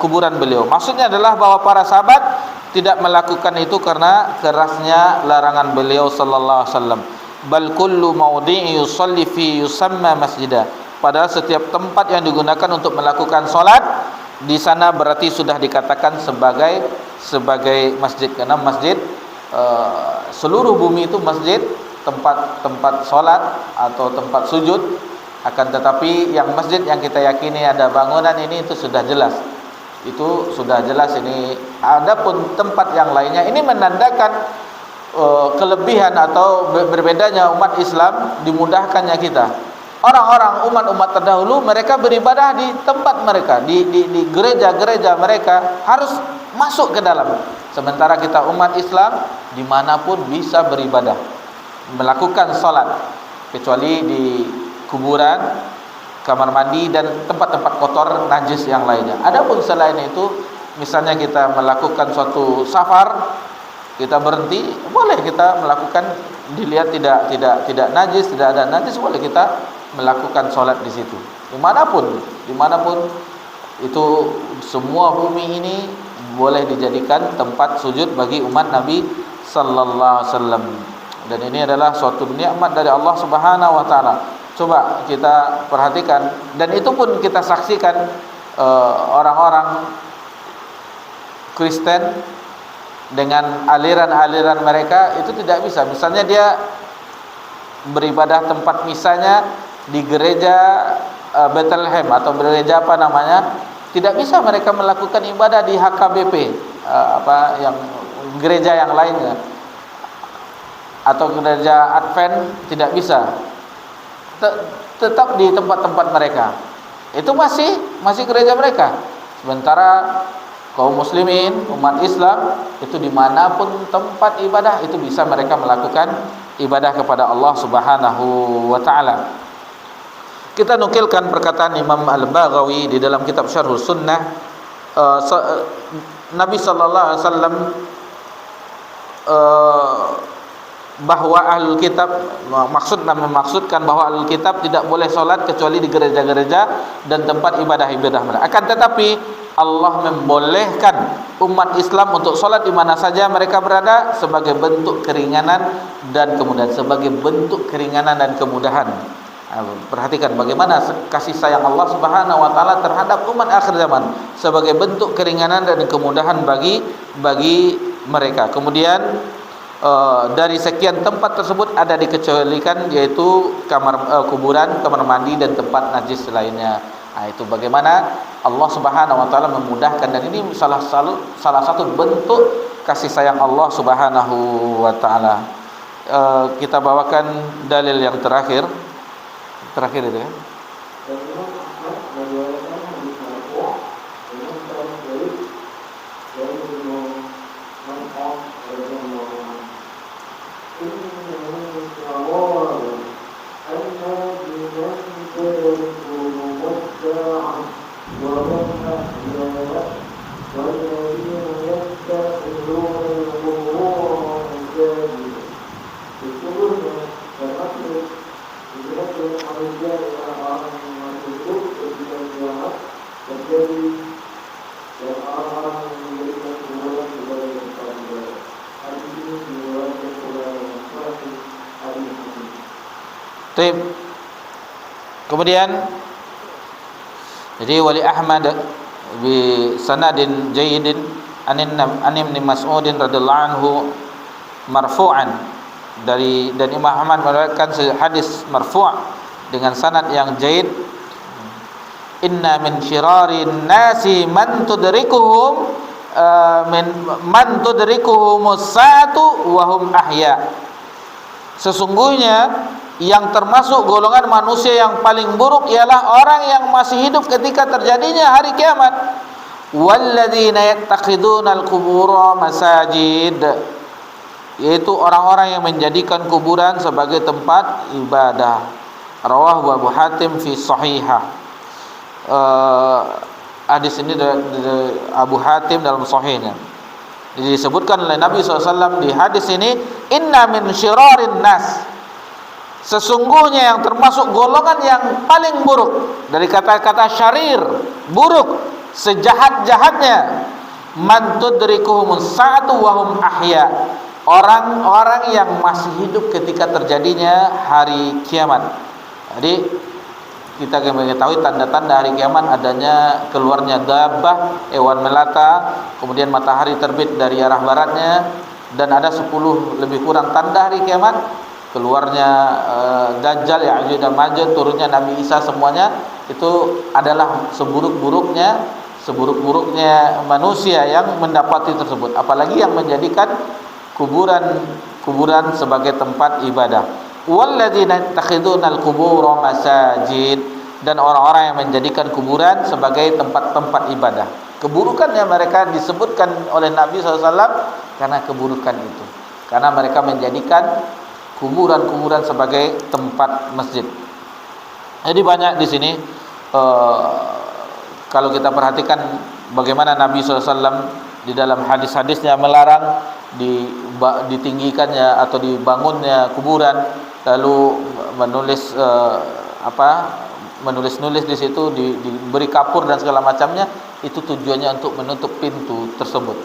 kuburan beliau. Maksudnya adalah bahwa para sahabat tidak melakukan itu karena kerasnya larangan beliau sallallahu alaihi wasallam. Bal kullu mawdi'i yusalli fi yusamma masjidah. Padahal setiap tempat yang digunakan untuk melakukan salat di sana berarti sudah dikatakan sebagai masjid, karena masjid seluruh bumi itu masjid, tempat salat atau tempat sujud. Akan tetapi yang masjid yang kita yakini ada bangunan ini, itu sudah jelas. Itu sudah jelas ini. Adapun tempat yang lainnya ini menandakan kelebihan atau berbedanya umat Islam, dimudahkannya kita. Orang-orang umat terdahulu mereka beribadah di tempat mereka, di gereja-gereja mereka, harus masuk ke dalam. Sementara kita umat Islam dimanapun bisa beribadah, melakukan salat, kecuali di kuburan, kamar mandi dan tempat-tempat kotor najis yang lainnya. Adapun selain itu, misalnya kita melakukan suatu safar, kita berhenti, boleh kita melakukan, dilihat tidak najis, tidak ada najis, boleh kita melakukan salat di situ. Dimanapun itu, semua bumi ini boleh dijadikan tempat sujud bagi umat Nabi sallallahu alaihi wasallam. Dan ini adalah suatu nikmat dari Allah Subhanahu wa taala. Coba kita perhatikan, dan itu pun kita saksikan orang-orang Kristen dengan aliran-aliran mereka itu tidak bisa. Misalnya dia beribadah tempat misanya di gereja Bethlehem atau gereja apa namanya, tidak bisa mereka melakukan ibadah di HKBP yang gereja yang lainnya atau gereja Advent, tidak bisa. Tetap di tempat-tempat mereka. Itu masih gereja mereka. Sementara kaum muslimin, umat Islam, itu dimanapun tempat ibadah itu bisa mereka melakukan ibadah kepada Allah Subhanahu wa ta'ala. Kita nukilkan perkataan Imam Al-Baghawi di dalam kitab Syarhus Sunnah. Nabi sallallahu alaihi wasallam bahwa ahlul kitab, memaksudkan bahwa ahlul kitab tidak boleh sholat kecuali di gereja-gereja dan tempat ibadah-ibadah mereka. Akan tetapi Allah membolehkan umat Islam untuk sholat di mana saja mereka berada sebagai bentuk keringanan dan kemudahan, Perhatikan bagaimana kasih sayang Allah Subhanahu wa taala terhadap umat akhir zaman sebagai bentuk keringanan dan kemudahan bagi mereka. Kemudian dari sekian tempat tersebut ada dikecualikan, yaitu kuburan, kamar mandi dan tempat najis lainnya. Itu bagaimana Allah Subhanahu wa taala memudahkan, dan ini salah satu bentuk kasih sayang Allah Subhanahu wa taala. Kita bawakan dalil yang terakhir itu ya. Kemudian jadi wali Ahmad bi sanadin jayyidin an Ibn Mas'udin radhiyallahu anhu marfu'an, dan Imam Ahmad meriwayatkan hadis marfu' dengan sanad yang jayyid. Inna min syirarin nasi man tudrikuhum as-sa'atu wa hum ahya. Sesungguhnya yang termasuk golongan manusia yang paling buruk ialah orang yang masih hidup ketika terjadinya hari kiamat. Walladzina yattakhidunal qubura masajid, yaitu orang-orang yang menjadikan kuburan sebagai tempat ibadah. Rawahu Abu Hatim fi Sahihah. Hadis ini dari Abu Hatim dalam Sahihnya. Disebutkan oleh Nabi SAW di hadis ini, inna min syirarin nas, sesungguhnya yang termasuk golongan yang paling buruk, dari kata-kata syarir, buruk, sejahat-jahatnya, man tudrikuhumus sa'atu wa hum ahya, orang-orang yang masih hidup ketika terjadinya hari kiamat. Jadi kita mengetahui tanda-tanda hari kiamat adanya keluarnya dabbah, hewan melata, kemudian matahari terbit dari arah baratnya, dan ada 10 lebih kurang tanda hari kiamat, keluarnya Dajjal, Ya'juj dan Ma'juj, turunnya Nabi Isa, semuanya itu adalah seburuk-buruknya manusia yang mendapati tersebut, apalagi yang menjadikan kuburan sebagai tempat ibadah. Walladzina yattakhidunal qubura masajid, dan orang-orang yang menjadikan kuburan sebagai tempat-tempat ibadah. Keburukannya mereka disebutkan oleh Nabi SAW karena keburukan itu, karena mereka menjadikan kuburan-kuburan sebagai tempat masjid. Jadi banyak di sini kalau kita perhatikan bagaimana Nabi SAW di dalam hadis-hadisnya melarang ditinggikannya atau dibangunnya kuburan, lalu menulis di situ, diberi kapur dan segala macamnya, itu tujuannya untuk menutup pintu tersebut,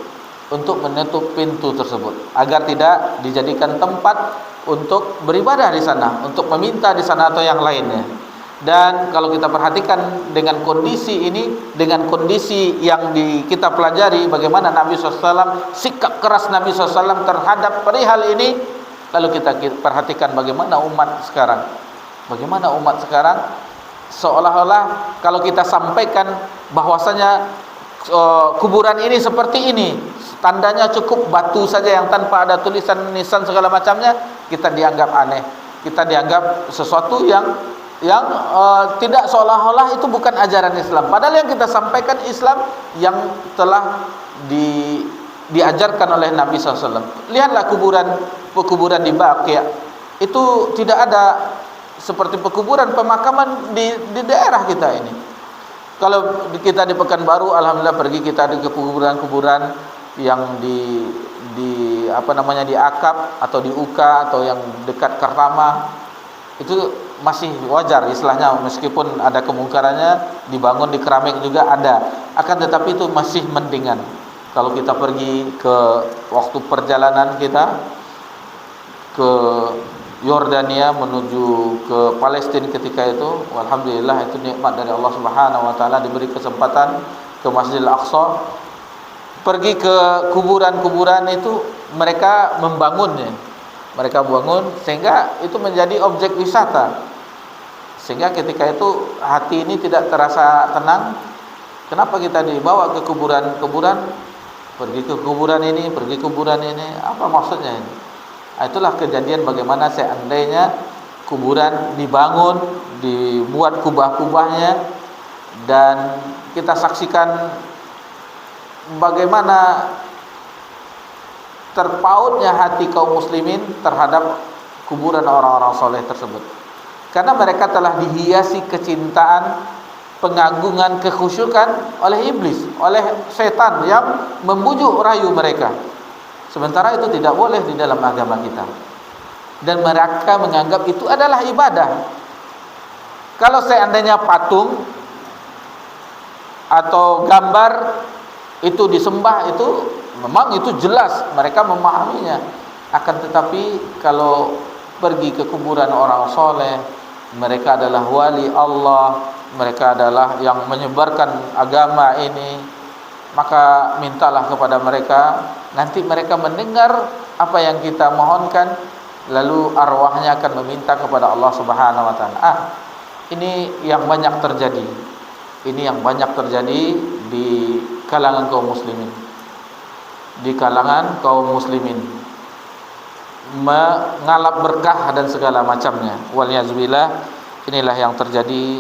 agar tidak dijadikan tempat untuk beribadah di sana, untuk meminta di sana atau yang lainnya. Dan kalau kita perhatikan dengan kondisi ini, dengan kondisi yang kita pelajari bagaimana Nabi SAW, sikap keras Nabi SAW terhadap perihal ini, lalu kita perhatikan bagaimana umat sekarang. Bagaimana umat sekarang seolah-olah kalau kita sampaikan bahwasanya kuburan ini seperti ini, tandanya cukup batu saja yang tanpa ada tulisan nisan segala macamnya, kita dianggap aneh, kita dianggap sesuatu yang tidak, seolah-olah itu bukan ajaran Islam. Padahal yang kita sampaikan Islam yang telah diajarkan oleh Nabi SAW. Lihatlah pekuburan di Baqi', itu tidak ada seperti pekuburan pemakaman di daerah kita ini. Kalau kita di Pekanbaru, alhamdulillah pergi kita di kuburan-kuburan yang di Akap atau di Uka atau yang dekat Kartama, itu masih wajar istilahnya, meskipun ada kemungkarannya, dibangun di keramik juga ada, akan tetapi itu masih mendingan. Kalau kita pergi ke waktu perjalanan kita ke Yordania menuju ke Palestina ketika itu, alhamdulillah itu nikmat dari Allah Subhanahu wa taala, diberi kesempatan ke Masjidil Aqsa, pergi ke kuburan-kuburan itu, mereka membangunnya. Mereka bangun sehingga itu menjadi objek wisata. Sehingga ketika itu hati ini tidak terasa tenang. Kenapa kita dibawa ke kuburan-kuburan? Pergi ke kuburan ini, pergi ke kuburan ini. Apa maksudnya ini? Itulah kejadian bagaimana seandainya kuburan dibangun, dibuat kubah-kubahnya, dan kita saksikan bagaimana terpautnya hati kaum muslimin terhadap kuburan orang-orang soleh tersebut, karena mereka telah dihiasi kecintaan, pengagungan, kekhusyukan oleh iblis, oleh setan yang membujuk rayu mereka. Sementara itu tidak boleh di dalam agama kita, dan mereka menganggap itu adalah ibadah. Kalau seandainya patung atau gambar itu disembah, itu memang itu jelas mereka memahaminya. Akan tetapi kalau pergi ke kuburan orang soleh, mereka adalah wali Allah, mereka adalah yang menyebarkan agama ini, maka mintalah kepada mereka. Nanti mereka mendengar apa yang kita mohonkan, lalu arwahnya akan meminta kepada Allah Subhanahu wa taala. Ini yang banyak terjadi. Ini yang banyak terjadi di kalangan kaum muslimin. Di kalangan kaum muslimin mengalap berkah dan segala macamnya. Waliyazbillah, inilah yang terjadi.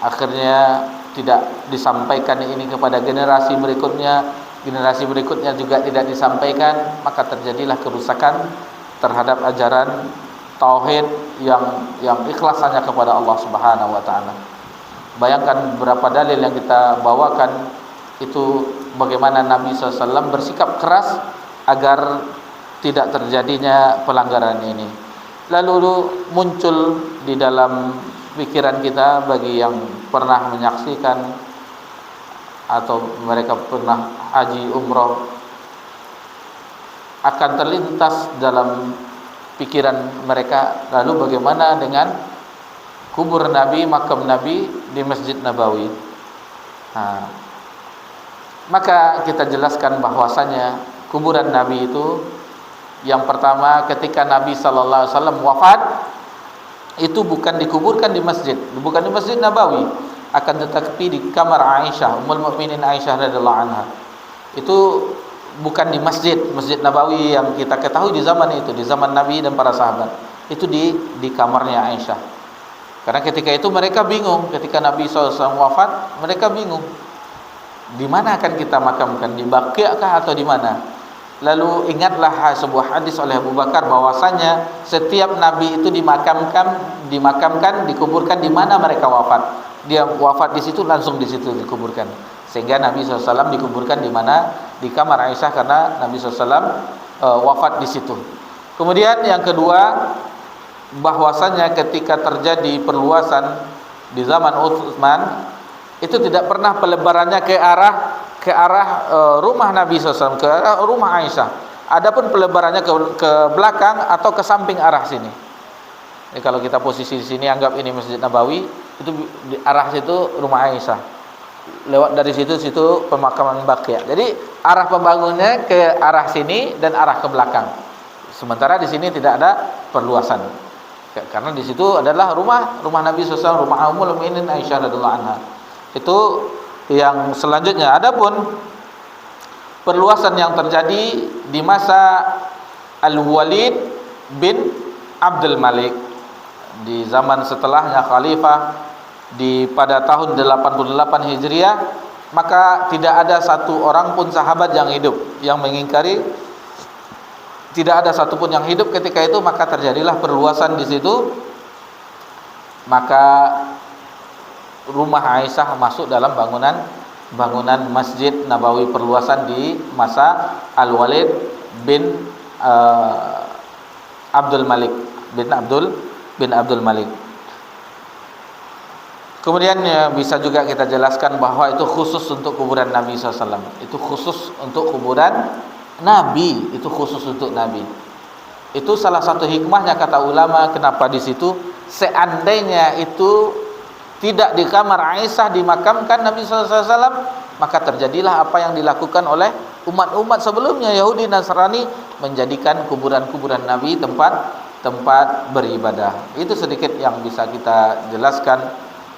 Akhirnya tidak disampaikan ini kepada generasi berikutnya, generasi berikutnya juga tidak disampaikan, maka terjadilah kerusakan terhadap ajaran tauhid yang ikhlas hanya kepada Allah Subhanahu wa taala. Bayangkan beberapa dalil yang kita bawakan itu, bagaimana Nabi SAW bersikap keras agar tidak terjadinya pelanggaran ini. Lalu muncul di dalam pikiran kita, bagi yang pernah menyaksikan atau mereka pernah haji umroh, akan terlintas dalam pikiran mereka, lalu bagaimana dengan kubur Nabi, makam Nabi di Masjid Nabawi. Maka kita jelaskan bahwasanya kuburan Nabi itu, yang pertama ketika Nabi SAW wafat, itu bukan dikuburkan di masjid, bukan di Masjid Nabawi, akan tetapi di kamar Aisyah, Ummul Mukminin Aisyah radhiyallahu anha. Itu bukan di Masjid Nabawi yang kita ketahui di zaman itu, di zaman Nabi dan para sahabat. Itu di kamarnya Aisyah. Karena ketika itu mereka bingung, ketika Nabi SAW wafat, mereka bingung, di mana akan kita makamkan, di Baqi' kah atau di mana? Lalu ingatlah sebuah hadis oleh Abu Bakar bahwasanya setiap nabi itu dimakamkan, dikuburkan di mana mereka wafat. Dia wafat di situ, langsung di situ dikuburkan. Sehingga Nabi SAW dikuburkan di mana? Di kamar Aisyah, karena Nabi SAW wafat di situ. Kemudian yang kedua, bahwasanya ketika terjadi perluasan di zaman Utsman, itu tidak pernah pelebarannya ke arah rumah Nabi SAW, ke arah rumah Aisyah. Adapun pelebarannya ke belakang atau ke samping arah sini. Jadi kalau kita posisi di sini, anggap ini Masjid Nabawi, Itu di arah situ rumah Aisyah. Lewat dari situ pemakaman Baqi'. Jadi arah pembangunannya ke arah sini dan arah ke belakang. Sementara di sini tidak ada perluasan. Karena di situ adalah rumah Nabi SAW, rumah Ummul Mukminin Aisyah radhiyallahu anha. Itu yang selanjutnya. Adapun perluasan yang terjadi di masa Al-Walid bin Abdul Malik, di zaman setelahnya khalifah pada tahun 88 Hijriah, maka tidak ada satu orang pun sahabat yang hidup yang mengingkari, tidak ada satu pun yang hidup ketika itu, maka terjadilah perluasan di situ. Maka rumah Aisyah masuk dalam bangunan Masjid Nabawi, perluasan di masa Al-Walid bin Abdul Malik bin Abdul Malik. Kemudian bisa juga kita jelaskan bahwa itu khusus untuk kuburan Nabi SAW. Itu khusus untuk kuburan Nabi, itu khusus untuk Nabi. Itu salah satu hikmahnya kata ulama kenapa di situ. Seandainya itu tidak di kamar Aisyah dimakamkan Nabi SAW, maka terjadilah apa yang dilakukan oleh umat-umat sebelumnya, Yahudi Nasrani, menjadikan kuburan-kuburan Nabi tempat beribadah. Itu sedikit yang bisa kita jelaskan.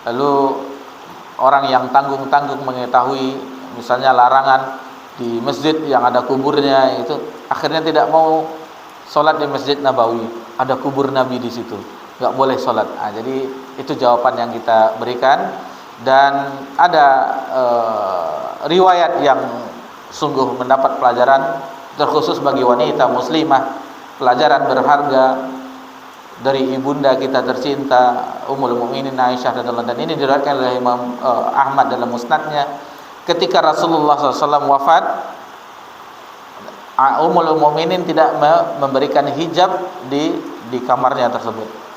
Lalu orang yang tanggung-tanggung mengetahui misalnya larangan di masjid yang ada kuburnya, itu akhirnya tidak mau sholat di Masjid Nabawi, ada kubur Nabi di situ, nggak boleh sholat. Jadi itu jawaban yang kita berikan. Dan ada riwayat yang sungguh mendapat pelajaran terkhusus bagi wanita muslimah, pelajaran berharga dari ibunda kita tercinta Ummul Mukminin Aisyah radhiyallahu anha. Dan ini diriwayatkan oleh Imam Ahmad dalam musnadnya. Ketika Rasulullah SAW wafat, Ummul Mukminin tidak memberikan hijab di kamarnya tersebut.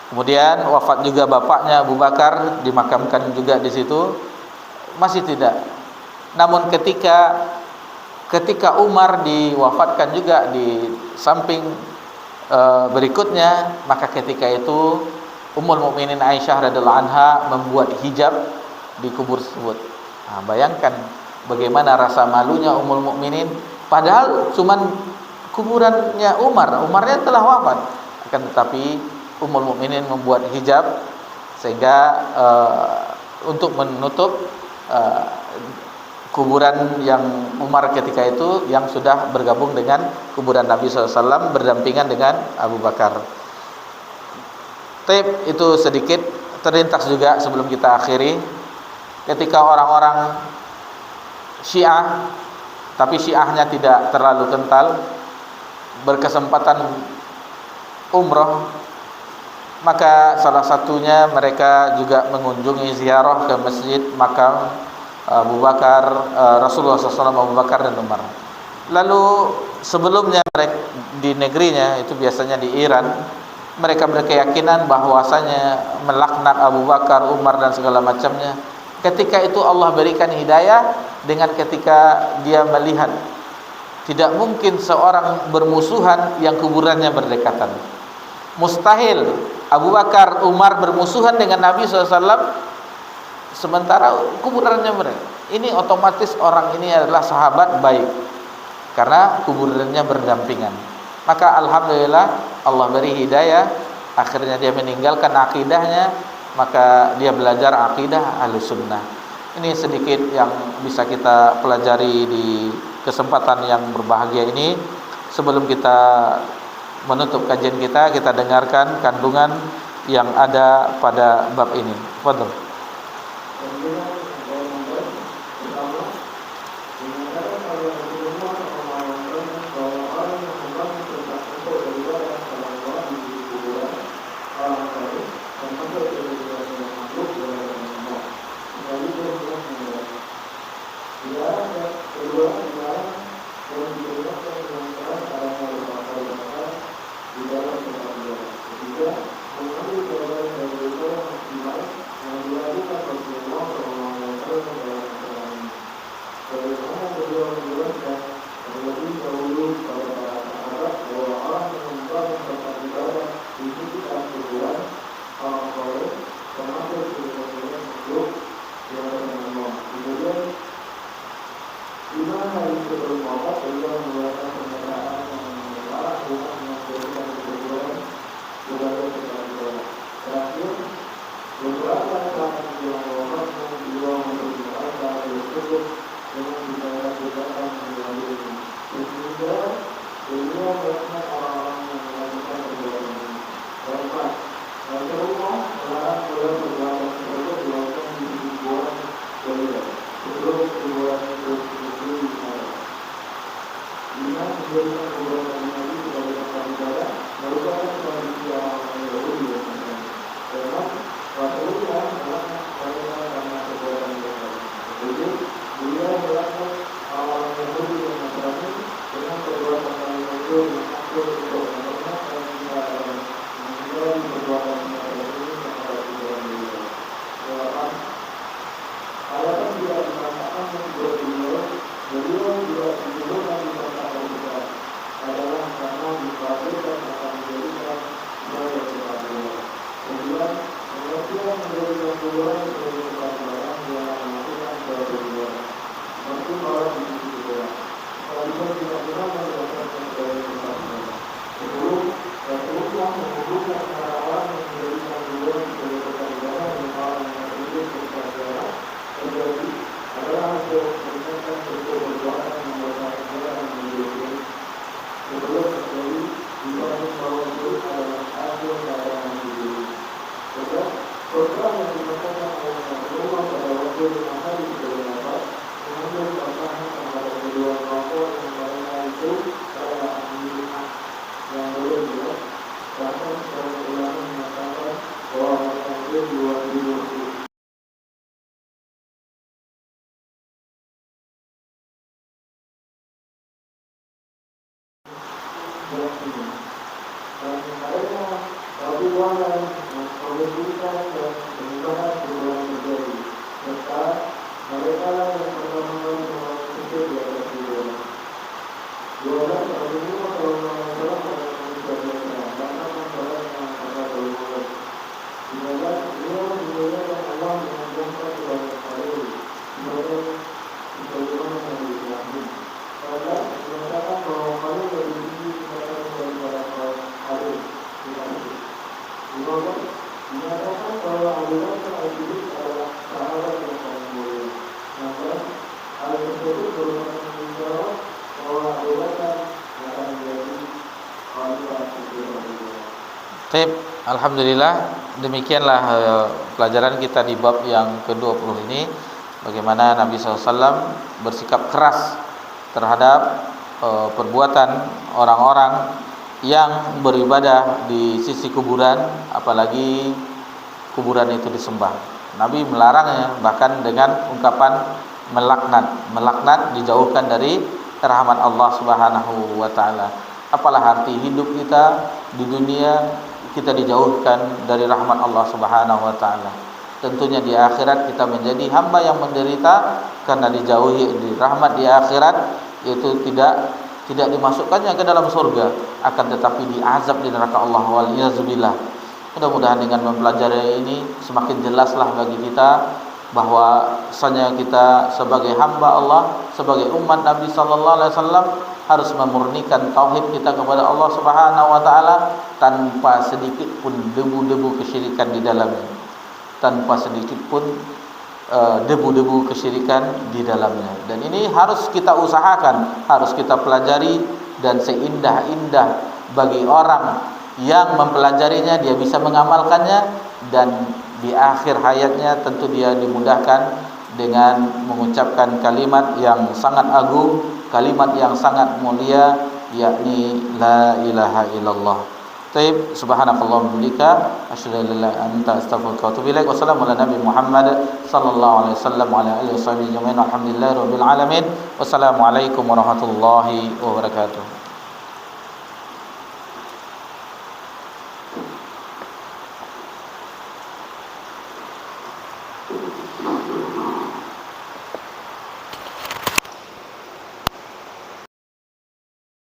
Kemudian wafat juga bapaknya Abu Bakar, dimakamkan juga di situ, masih tidak. Namun ketika Umar diwafatkan juga di samping berikutnya, maka ketika itu Ummul Mukminin Aisyah radhiyallahu anha membuat hijab di kubur tersebut. Bayangkan bagaimana rasa malunya Ummul Mukminin, padahal cuman kuburannya Umarnya telah wafat, akan tetapi Ummul Mukminin membuat hijab sehingga untuk menutup kuburan yang Umar ketika itu yang sudah bergabung dengan kuburan Nabi SAW berdampingan dengan Abu Bakar. Itu sedikit terlintas juga sebelum kita akhiri. Ketika orang-orang Syiah, tapi Syiahnya tidak terlalu kental, berkesempatan umroh, maka salah satunya mereka juga mengunjungi ziarah ke masjid makam Abu Bakar, Rasulullah SAW, Abu Bakar dan Umar. Lalu sebelumnya mereka di negerinya, itu biasanya di Iran, mereka berkeyakinan bahwasanya melaknat Abu Bakar, Umar dan segala macamnya. Ketika itu Allah berikan hidayah dengan ketika dia melihat tidak mungkin seorang bermusuhan yang kuburannya berdekatan. Mustahil Abu Bakar, Umar bermusuhan dengan Nabi SAW sementara kuburannya mereka. Ini otomatis orang ini adalah sahabat baik karena kuburannya berdampingan. Maka alhamdulillah Allah beri hidayah, akhirnya dia meninggalkan akidahnya, maka dia belajar akidah Ahlussunnah. Ini sedikit yang bisa kita pelajari di kesempatan yang berbahagia ini. Sebelum kita menutup kajian kita dengarkan kandungan yang ada pada bab ini. Fadhil. dengan hadis dari Nabi, mengambil pertanyaan kepada kedua kelompok yang mereka itu adalah pilihan yang boleh juga. Bahkan seorang ulama mengatakan bahwa mereka itu dua dan mereka Rasulullah memperhatikan dan perubahan terjadi serta mereka yang pertama kali memasuki di atas dunia. 12 Rasulullah SAW adalah manusia biasa, bahkan masalah yang kata berumur. 15 beliau dimuliakan Allah mengajarkan kepada Khalil sebagai sebagaimana Nabi Ibrahim. 14 menyatakan bahwa Khalil lebih tinggi tingkatan daripada Khalil. 15 dinyatakan bahwa Abu Bakar Al-Siddiq adalah sahabat yang paling mulia. 16 hal tersebut merupakan menjawab bahwa Abu Bakar akan menjadi khalifah setelah Baik, alhamdulillah demikianlah pelajaran kita di bab yang ke-20 ini, bagaimana Nabi SAW bersikap keras terhadap perbuatan orang-orang yang beribadah di sisi kuburan, apalagi kuburan itu disembah. Nabi melarangnya bahkan dengan ungkapan melaknat dijauhkan dari rahmat Allah Subhanahu wa taala. Apalah arti hidup kita di dunia, kita dijauhkan dari rahmat Allah Subhanahu wa taala. Tentunya di akhirat kita menjadi hamba yang menderita karena dijauhi di rahmat di akhirat, yaitu tidak dimasukkannya ke dalam surga, akan tetapi diazab di neraka Allah wal iazubillah. Mudah-mudahan dengan mempelajari ini semakin jelaslah bagi kita bahwa sesungguhnya kita sebagai hamba Allah, sebagai umat Nabi sallallahu alaihi wasallam harus memurnikan tauhid kita kepada Allah Subhanahu wa taala tanpa sedikit pun debu-debu kesyirikan di dalamnya. Tanpa sedikit pun debu-debu kesyirikan di dalamnya. Dan ini harus kita usahakan, harus kita pelajari, dan seindah-indah bagi orang yang mempelajarinya, dia bisa mengamalkannya, dan di akhir hayatnya tentu dia dimudahkan dengan mengucapkan kalimat yang sangat agung, kalimat yang sangat mulia, yakni la ilaha illallah. Taib, subhanakallah bihamdika asyhadu an la ilaha illa anta astaghfiruka wa atubu ilaik. Wassalamu ala nabi Muhammad sallallahu alaihi wasallam wa ala alihi washabihi ajmain. Alhamdulillahirabbil alamin. Wassalamu alaikum warahmatullahi wabarakatuh.